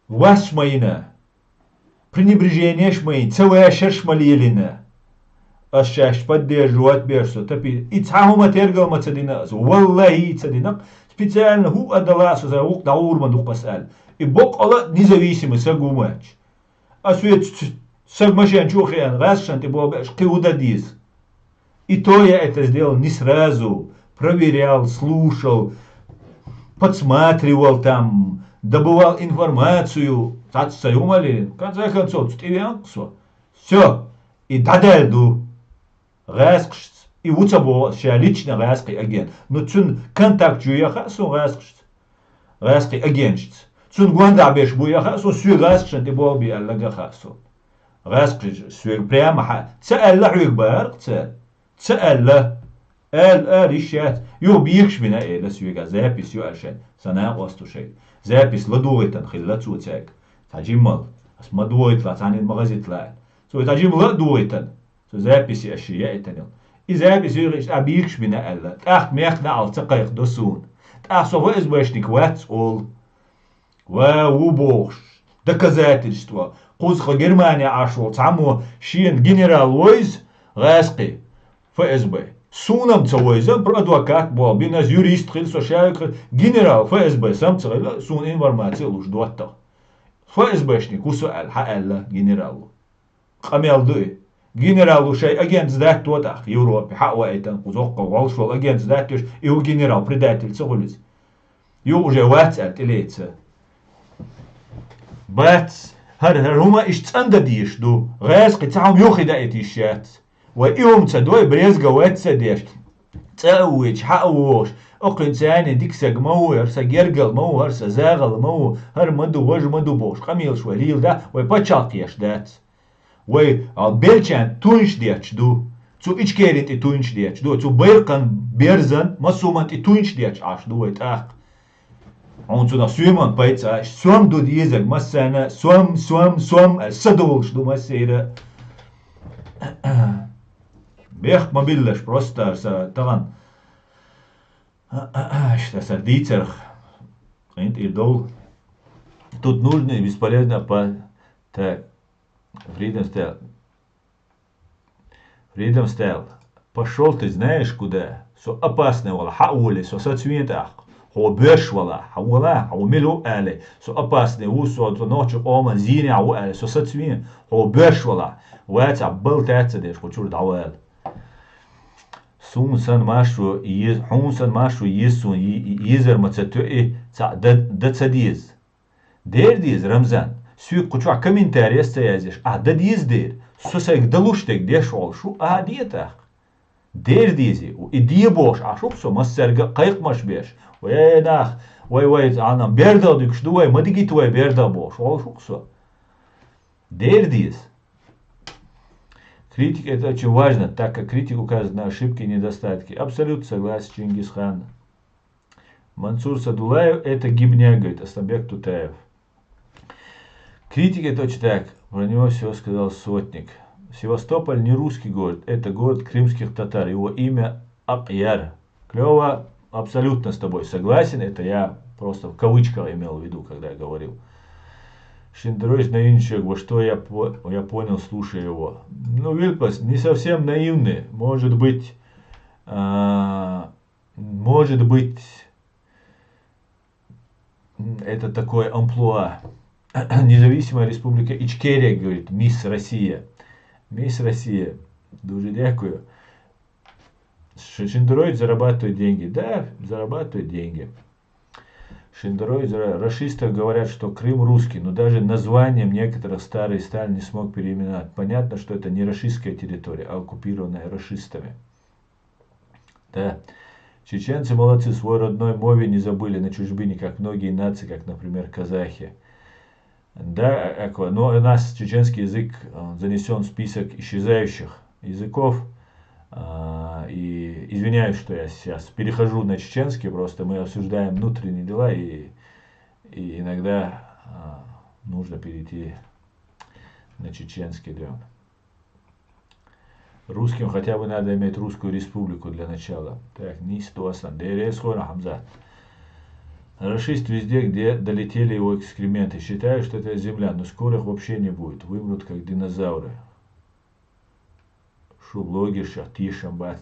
[SPEAKER 1] Вас шмаина, пренебрежение шмаин, целая шершмалилина, ашаш поддерживать берсу, топи, и цахума тергал мацадина, валлахи цадинак, специально ху адаласу за ук даурман дух пасаль, и бог Аллах независимый сагумач, а свет сагмашан чухиан, расшан ты бобаш, киудадис. И то я это сделал не сразу, проверял, слушал, подсматривал там, добывал информацию, в конце концов, все, и дадельду, раскшц, и уцабо, что лично раский агент, но цун контакт жуяха, сон раский агентшц, цун гуандабеш буяха, сон сю раскшн, ты боби аллагаха, сон, раскшн, сю прямо, цаэлла хуйбар, цаэлла, решать, юбикш меня, эла сюга, запись юашен, сана остушек. Запись ладуйтан хиллацу цек. Таджимал. Асмадуйт ла, танин магазит ла. So таджим ладуйтан. So записи ашия итанил. إذا بيصير أبيكش بنا ألا تأخ ميخنا على تقيق دسون تأخ سوف إزباشنك واتس أول ووبوش доказательства قوزخ Германия عاشو تعمو شين جنرال ويز غاسقي ФСБ سونم تسويزم про адвокат был биназ юрист хил сошайк генерал ФСБ сам цела сун информация луж дуатта ФСБшник усуал хаалла генералу قميلدي генералу шай агент сдать тотах в Европе хауайтан кузоққа волшвал агент сдать тош его генерал предатель цогулис ю уже ватсат илеца باتس هر هما اشتسند ديش دو غاز قطعهم يوخي دايت الشات وإيهم تدوي بريز جوات سديش تأويج حقوش أقل تاني ديك سجمو هرسا جرجل مو هرسا زاغل مو هر مدو وج مدو بوش قميل شواليل دا ويباتشاقيش دات وي البيلشان تونش ديش دو تو إيش كيرت تونش ديش دو تو بيرقن بيرزن مسومنت تونش ديش عاش دو ويتاق Он сюда сюман пайца, сюм до язык массана, сюм садолш до массира. Бех мобильлаш просто са таван. Что са дицерх. Идол. Тут нужно и бесполезно по так. Freedom Style. Пошел ты знаешь куда? Со опасное вала, хаули, со сацвинтах. هو بيرش ولا هو ملو آله سو أباسني وسو تنوش قوما زيني عو آله سو ستسوين هو بيرش ولا واتع بل تاتsa ديش قلتشور دعوال سون سن ماشو هون سن ماشو يسون يزر متساتوئي دتساديز دير ديز رمزان سوي قلتشوع كومنتاري استيازيش ديز دير سو سايك دلوشتك ديش عول شو ديتاق دير ديزي وإدي بوش عشوب سو مسرق قيق مش بيش ويا ناخ وي أنا بيردا ديك شدوي ما ديجي توي بيردا бош ол шуксо дердис критика это очень важно так как критик указывает на ошибки и недостатки абсолютно согласен Чингисхан Мансур Садулаев это гибня говорит Асланбек Тутаев критика это очень так про него все сказал Сотник Севастополь не русский город это город крымских татар его имя Акьяр клево абсолютно с тобой согласен, это я просто в кавычках имел в виду, когда я говорил. Шиндерович наивничек, во что я понял, слушая его. Ну, Вильпас не совсем наивный, может быть, это такое амплуа. Независимая республика Ичкерия, говорит, мисс Россия. Мисс Россия, дуже дякую. Шиндерович зарабатывает деньги. Да, зарабатывает деньги. Шиндерович, рашисты говорят, что Крым русский, но даже названием некоторых старый Сталин не смог переименовать. Понятно, что это не рашистская территория, а оккупированная рашистами. Да. Чеченцы молодцы, свой родной мове не забыли на чужбине, как многие нации, как, например, казахи. Да, но у нас чеченский язык занесен в список исчезающих языков. И извиняюсь, что я сейчас перехожу на чеченский, просто мы обсуждаем внутренние дела, и иногда нужно перейти на чеченский, да. Русским хотя бы надо иметь русскую республику для начала. Так, не стоасан. Рашист везде, где долетели его экскременты. Считаю, что это земля, но скоро их вообще не будет. Вымрут, как динозавры. شو بلوجر شا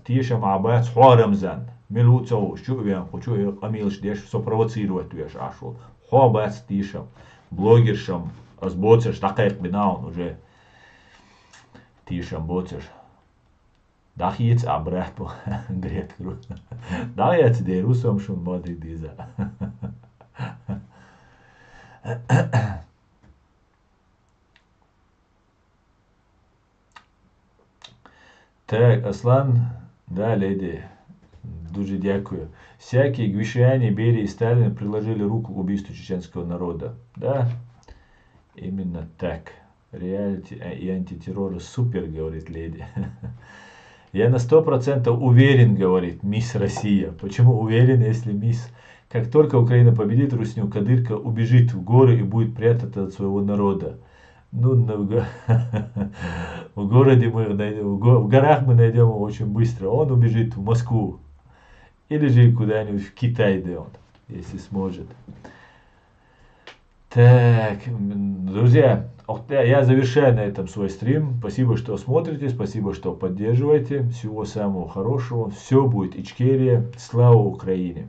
[SPEAKER 1] تيشم عبات حوارم زن ملو تسو شو بيان شو قميلش ديش سو провоцирует веш ашул حوابات تيشم بلوجر شم از بوتسش دقيق بناون уже تيشم بوتسش داخ يتس عبرات بو دريت كرو دا يتس دي روسم شون مادي ديزا Так, Аслан, да, леди, дуже дякую. Всякие Гвишиане, Берия и Сталин приложили руку к убийству чеченского народа. Да, именно так. Реалити и антитеррор супер, говорит леди. Я на 100% уверен, говорит мисс Россия. Почему уверен, если мисс? Как только Украина победит русню, Кадырка убежит в горы и будет прятаться от своего народа. Ну, в городе мы найдем, в горах мы найдем его очень быстро. Он убежит в Москву. Или же куда-нибудь в Китай, да он, если сможет. Так, друзья, я завершаю на этом свой стрим. Спасибо, что смотрите, спасибо, что поддерживаете. Всего самого хорошего. Все будет Ичкерия. Слава Украине!